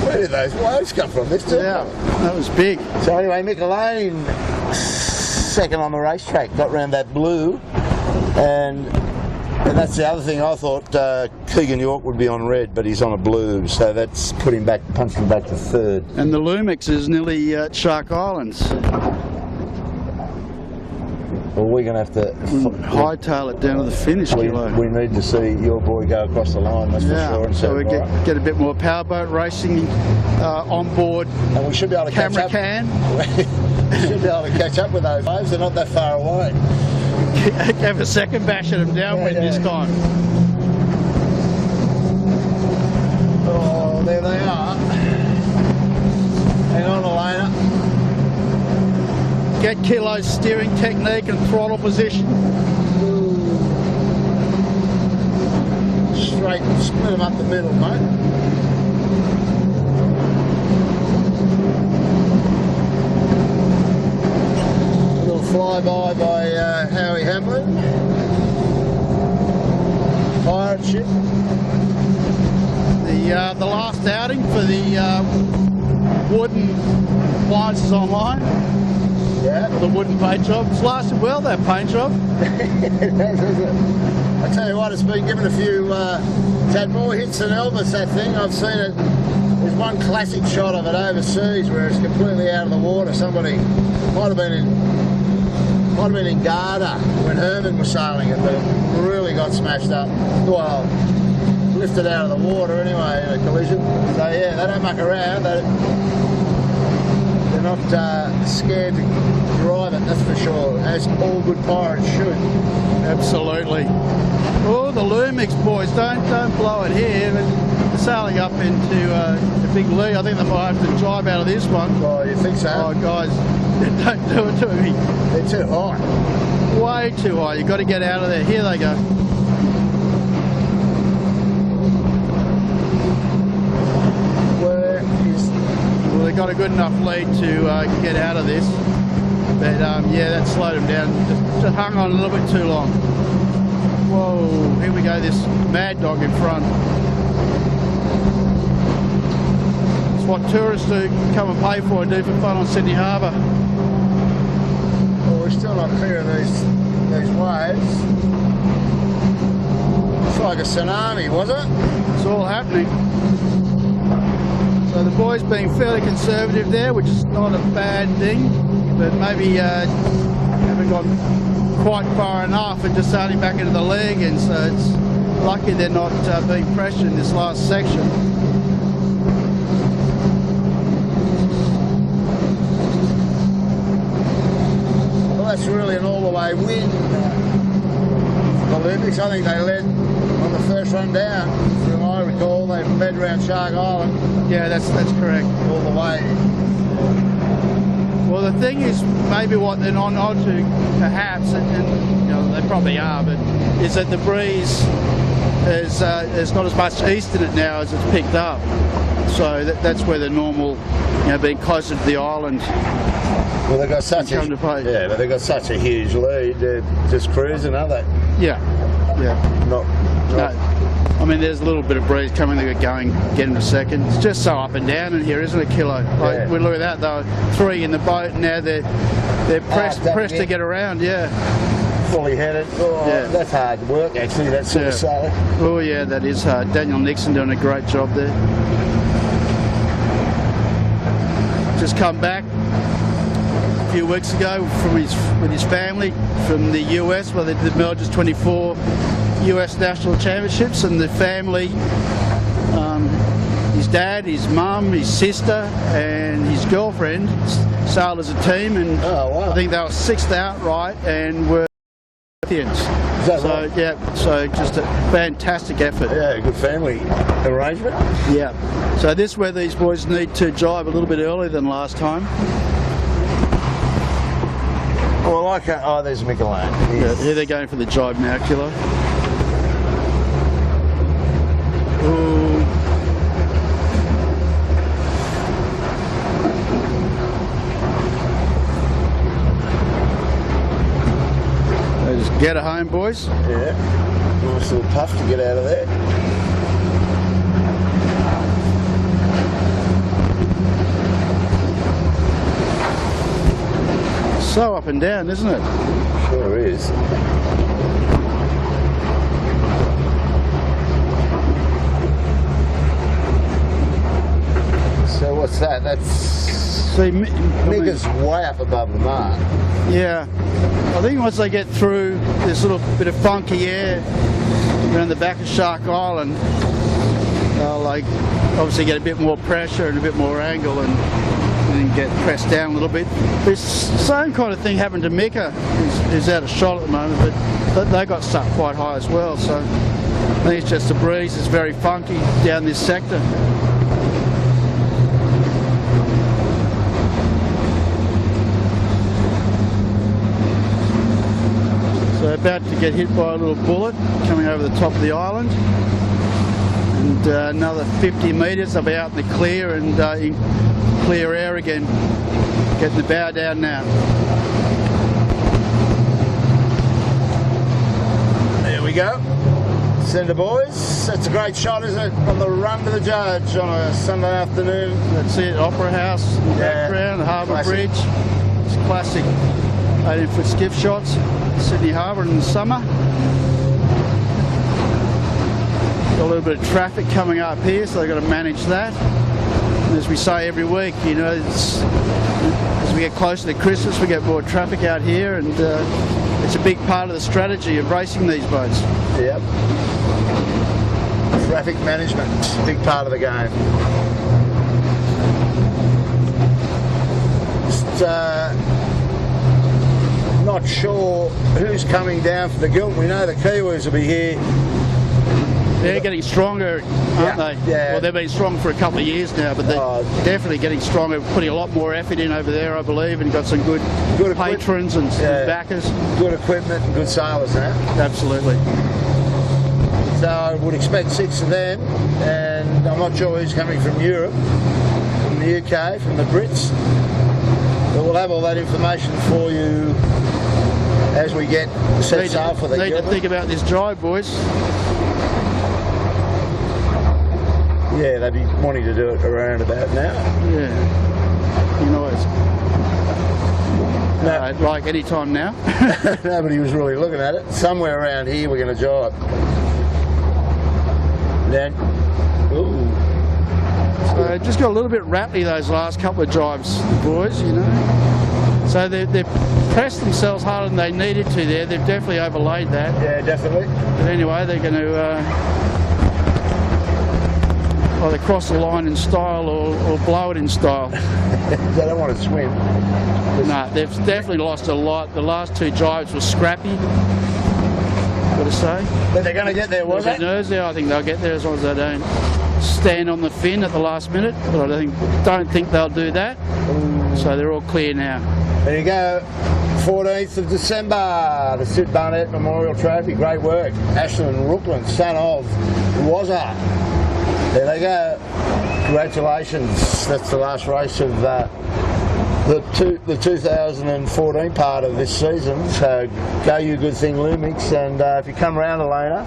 Where did those waves come from? Yeah, that was big. So anyway, Mick Lane, second on the racetrack, got round that blue, and that's the other thing. I thought Keegan York would be on red, but he's on a blue, so that's punched him back to third. And the Lumix is nearly at Shark Islands. Well, we're going to have to hightail it down to the finish. We need to see your boy go across the line, that's for sure. And so we get a bit more powerboat racing on board. And we should be able to camera can. We should be able to catch up with those waves. They're not that far away. Have a second bash at them downwind this time. Oh, there they are. Hang on, Elena. get Kilo's steering technique and throttle position. Straight, split them up the middle, mate. A little flyby by Howie Hamlin. Pirate ship. The last outing for the wooden appliances online. Yeah. The wooden paint job. It's lasted well, that paint job. I tell you what, it's been given a few. It's had more hits than Elvis, that thing. I've seen it. There's one classic shot of it overseas where it's completely out of the water. Somebody might have been in Garda when Herman was sailing it, but it really got smashed up. Well, lifted out of the water anyway in a collision. So yeah, they don't muck around. They're not scared to drive it, that's for sure, as all good pirates should. Absolutely. Oh, the Lumix boys, don't blow it here. They're sailing up into a big lee. I think they might have to drive out of this one. Oh, you think so? Oh, guys, don't do it to me. They're too high. Way too high. You've got to get out of there. Here they go. Well, they got a good enough lead to get out of this, but yeah, that slowed them down. Just hung on a little bit too long. Whoa! Here we go. This mad dog in front. It's what tourists do, come and pay for and do for fun on Sydney Harbour. Well, we're still not clear of these waves. It's like a tsunami, was it? It's all happening. So the boys being fairly conservative there, which is not a bad thing, but maybe haven't gone quite far enough and just starting back into the lee again, so it's lucky they're not being pressured in this last section. Well, that's really an all-the-way win. The Olympics, I think they led on the first run down. From I recall, they led around Shark Island. Yeah, that's correct. All the way. Well, the thing is, maybe what they're not onto, perhaps, and you know they probably are, but is that the breeze is not as much east in it now as it's picked up. So that's where the normal, being closer to the island. Well, they've got such but they've got such a huge lead. They're just cruising, aren't they? Yeah. Not. No. I mean, there's a little bit of breeze coming. They're going, get in a second. It's just so up and down in here, isn't it, Kilo? Like, we look at that, though. 3 in the boat, and now they're pressed to get around. Yeah. Fully headed. Oh, yeah. That's hard work, actually. That sort of sailing. Oh yeah, that is hard. Daniel Nixon doing a great job there. Just come back a few weeks ago with his family from the US, where they did the Melges 24 US National Championships, and the family, his dad, his mum, his sister and his girlfriend sailed as a team, and I think they were 6th outright and were champions. Right? Yeah, so just a fantastic effort. Yeah, good family arrangement. Yeah, so this is where these boys need to drive a little bit earlier than last time. Well, I can't. Oh, there's Michelin. Yeah, here they're going for the jibe now, Kilo. Ooh. They just get it home, boys. Yeah. Nice little puff to get out of there. So up and down, isn't it? Sure is. So what's that? That's Migga's way up above the mark. Yeah. I think once they get through this little bit of funky air around the back of Shark Island, they'll obviously get a bit more pressure and a bit more angle and get pressed down a little bit. This same kind of thing happened to Mika, who's out of shot at the moment, but they got stuck quite high as well. So I think it's just the breeze is very funky down this sector. So about to get hit by a little bullet coming over the top of the island. And another 50 metres, they'll be out in the clear and in clear air again. Getting the bow down now. There we go. Send the boys. That's a great shot, isn't it? On the run to the judge on a Sunday afternoon. That's it, Opera House in the background, the Harbour Classic. Bridge. It's classic 18-foot skiff shots, Sydney Harbour in the summer. Got a little bit of traffic coming up here, so they've got to manage that. And as we say every week, you know, as we get closer to Christmas, we get more traffic out here, and it's a big part of the strategy of racing these boats. Yep. Traffic management, big part of the game. Just not sure who's coming down for the gilt. We know the Kiwis will be here. They're getting stronger, aren't they? Yeah. Well, they've been strong for a couple of years now, but they're definitely getting stronger, putting a lot more effort in over there, I believe, and got some good patrons and backers. Good equipment and good sailors now. Absolutely. So I would expect 6 of them, and I'm not sure who's coming from Europe, from the UK, from the Brits. But we'll have all that information for you as we get set sail for the Need to think about this drive, boys. Yeah, they'd be wanting to do it around about now. Yeah. You know, it's like any time now. Nobody was really looking at it. Somewhere around here we're going to jibe. Then, ooh. So just got a little bit rattly those last couple of drives, boys, you know. So they've pressed themselves harder than they needed to there. They've definitely overlaid that. Yeah, definitely. But anyway, they're going to either cross the line in style or blow it in style. They don't want to swim. No, they've definitely lost a lot. The last 2 drives were scrappy, got to say. But they're going to get there, was it? I think they'll get there as long as they don't stand on the fin at the last minute. But I don't think they'll do that. So they're all clear now. There you go. 14th of December, the Sid Barnett Memorial Trophy. Great work. Ashton Rooklyn, son of Wazza. There they go. Congratulations. That's the last race of the 2014 part of this season. So go you good thing, Lumix. And if you come round, Elena,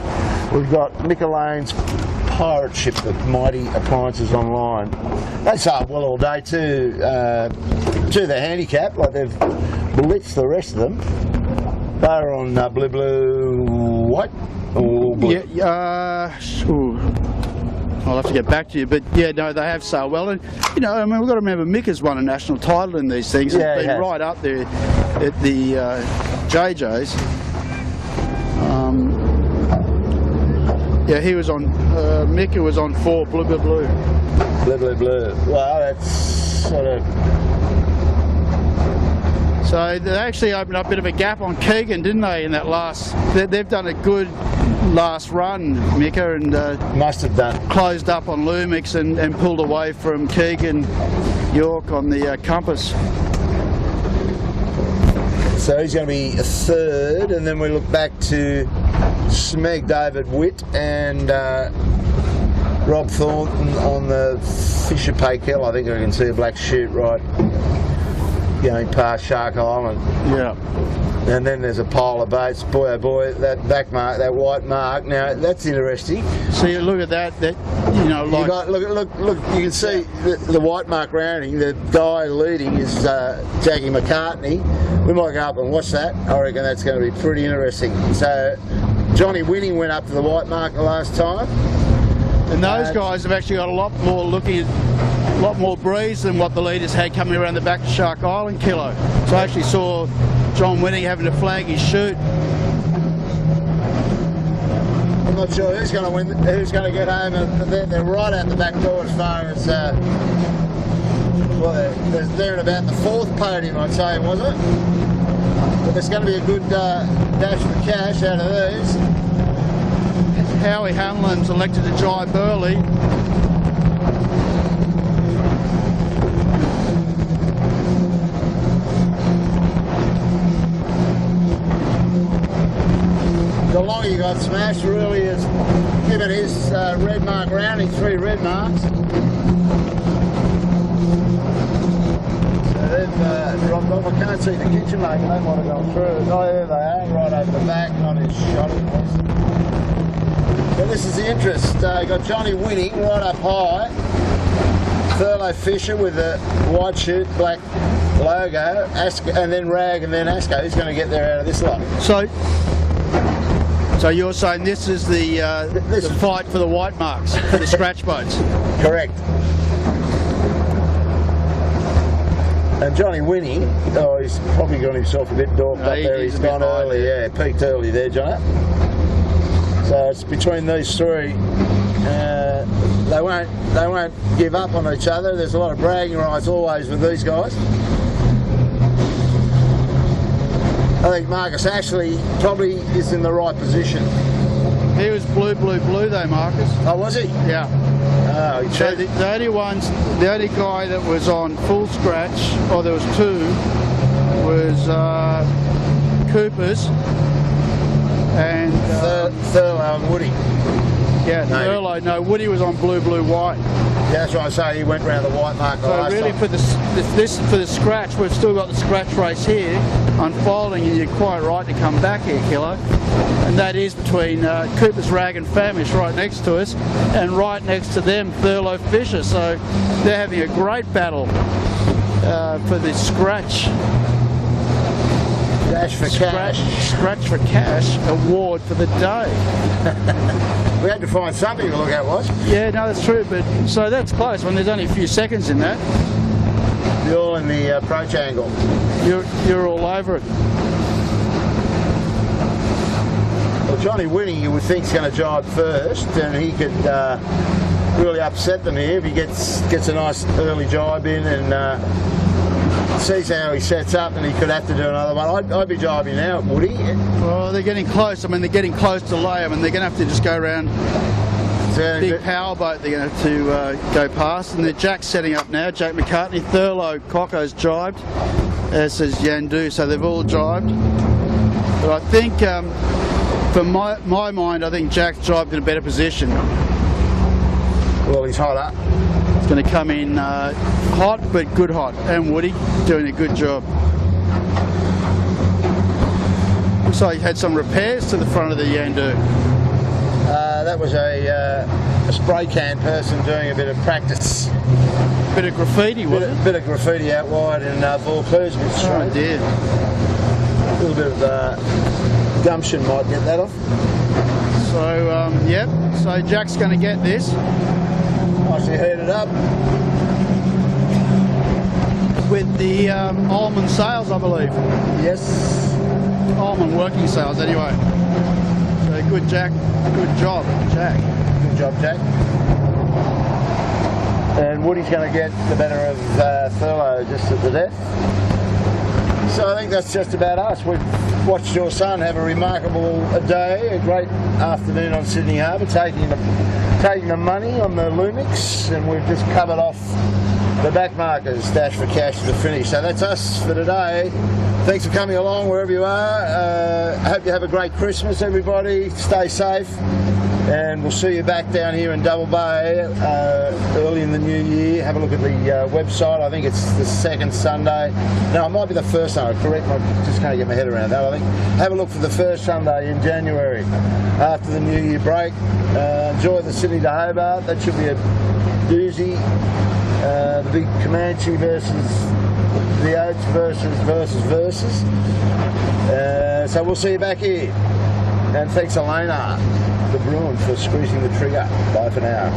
we've got Mick Elaine's pirate ship, the Mighty Appliances Online. They sailed well all day to the handicap, like they've blitzed the rest of them. They're on blue, white, or blue? I'll have to get back to you, but yeah, no, they have sailed well, and you know, I mean, we've got to remember Mick has won a national title in these things. Yeah, He's been right up there at the JJ's. Yeah, he was on. Mick was on 4 blue. Blue. Well, that's sort of. So they actually opened up a bit of a gap on Keegan, didn't they? In that last, they've done a good last run, Mika, and Must have done. Closed up on Lumix and pulled away from Keegan York on the Compass. So he's going to be a 3rd, and then we look back to Smeg David Witt and Rob Thornton on the Fisher Paykel. I think I can see a black chute right going past Shark Island. Yeah. And then there's a pile of boats. Boy, oh boy, that back mark, that white mark. Now that's interesting. See, look at that. That, you know, like look. You can see the white mark rounding. The guy leading is Jackie McCartney. We might go up and watch that. I reckon that's going to be pretty interesting. So Johnny Winning went up to the white mark the last time. And those guys have actually got a lot more breeze than what the leaders had coming around the back of Shark Island, Kilo. So I actually saw John Winning having to flag his chute. I'm not sure who's going to win, who's going to get home. They're right out the back door as far as they're at about the 4th podium, I'd say, was it? But there's going to be a good dash for cash out of these. Howie Hanlon's elected to drive early. smash really has given his red mark rounding 3 red marks. So they've dropped off. I can't see the kitchen mate, they might have gone through. Oh, there they are, right over the back, not his shot it was. But this is the interest. Got Johnny winning right up high. Thurlow Fisher with the white chute, black logo, and then Rag, and then Asco. Who's going to get there out of this lot? So you're saying this is the fight for the white marks, for the scratch boats? Correct. And Johnny Winnie, oh, he's probably got himself a bit dorked up there. He's gone early, yeah, peaked early there, Johnny. So it's between these three. They won't give up on each other. There's a lot of bragging rights always with these guys. I think Marcus Ashley probably is in the right position. He was blue though, Marcus. Oh, was he? Yeah. Oh, so the only guy that was on full scratch, or there was 2, was Cooper's and Thurlow and Woody. Yeah, Thurlow. No, Woody was on blue white. Yeah, that's right. I say he went round the white mark. So really, for the scratch, we've still got the scratch race here unfolding, and you're quite right to come back here, Kilo. And that is between Cooper's Rag and Famish right next to us, and right next to them, Thurlow Fisher. So they're having a great battle for the scratch. Dash for cash. Scratch for cash award for the day. We had to find something to look at, was? Yeah, no, that's true. But so that's close. When there's only a few seconds in that. You're all in the approach angle. You're all over it. Well, Johnny Winnie, you would think, is going to jibe first, and he could really upset them here if he gets a nice early jibe in and sees how he sets up, and he could have to do another one. I'd be jibing now, Woody. Well, they're getting close. I mean, they're getting close to lay. I mean, they're going to have to just go around big power boat. They're going to have to go past, and Jack's setting up now. Jack McCartney, Thurlow, Cocko's jibed, as is Yandu. So they've all jibed. But I think, for my mind, I think Jack's jibed in a better position. Well, he's hotter. It's going to come in hot, but good hot. And Woody doing a good job. Looks like he had some repairs to the front of the Yandu. That was a spray can person doing a bit of practice. Bit of graffiti, was it? Bit of graffiti out wide in Buoys. Oh dear. A little bit of gumption might get that off. So, yep. So Jack's going to get this. Nicely heated up. With the almond sails, I believe. Yes. Almond working sails, anyway. So good, Jack. Good job, Jack. Good job, Jack. And Woody's going to get the better of Thurlow just at the death. So I think that's just about us. We've watched your son have a remarkable day, a great afternoon on Sydney Harbour, taking the money on the Lumix, and we've just covered off the back markers, dash for cash to the finish. So that's us for today. Thanks for coming along wherever you are. I hope you have a great Christmas, everybody. Stay safe, and we'll see you back down here in Double Bay early in the new year. Have a look at the website. I think it's the second Sunday. No, it might be the first Sunday. Correct. I just can't get my head around that. I think have a look for the first Sunday in January after the New Year break. Enjoy the Sydney to Hobart. That should be a doozy. The big Comanche versus the Oats versus. So we'll see you back here. And thanks Elena, the Bruin, for squeezing the trigger. Bye for now.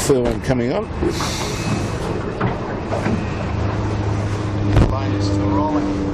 Third one coming on. Line is still rolling.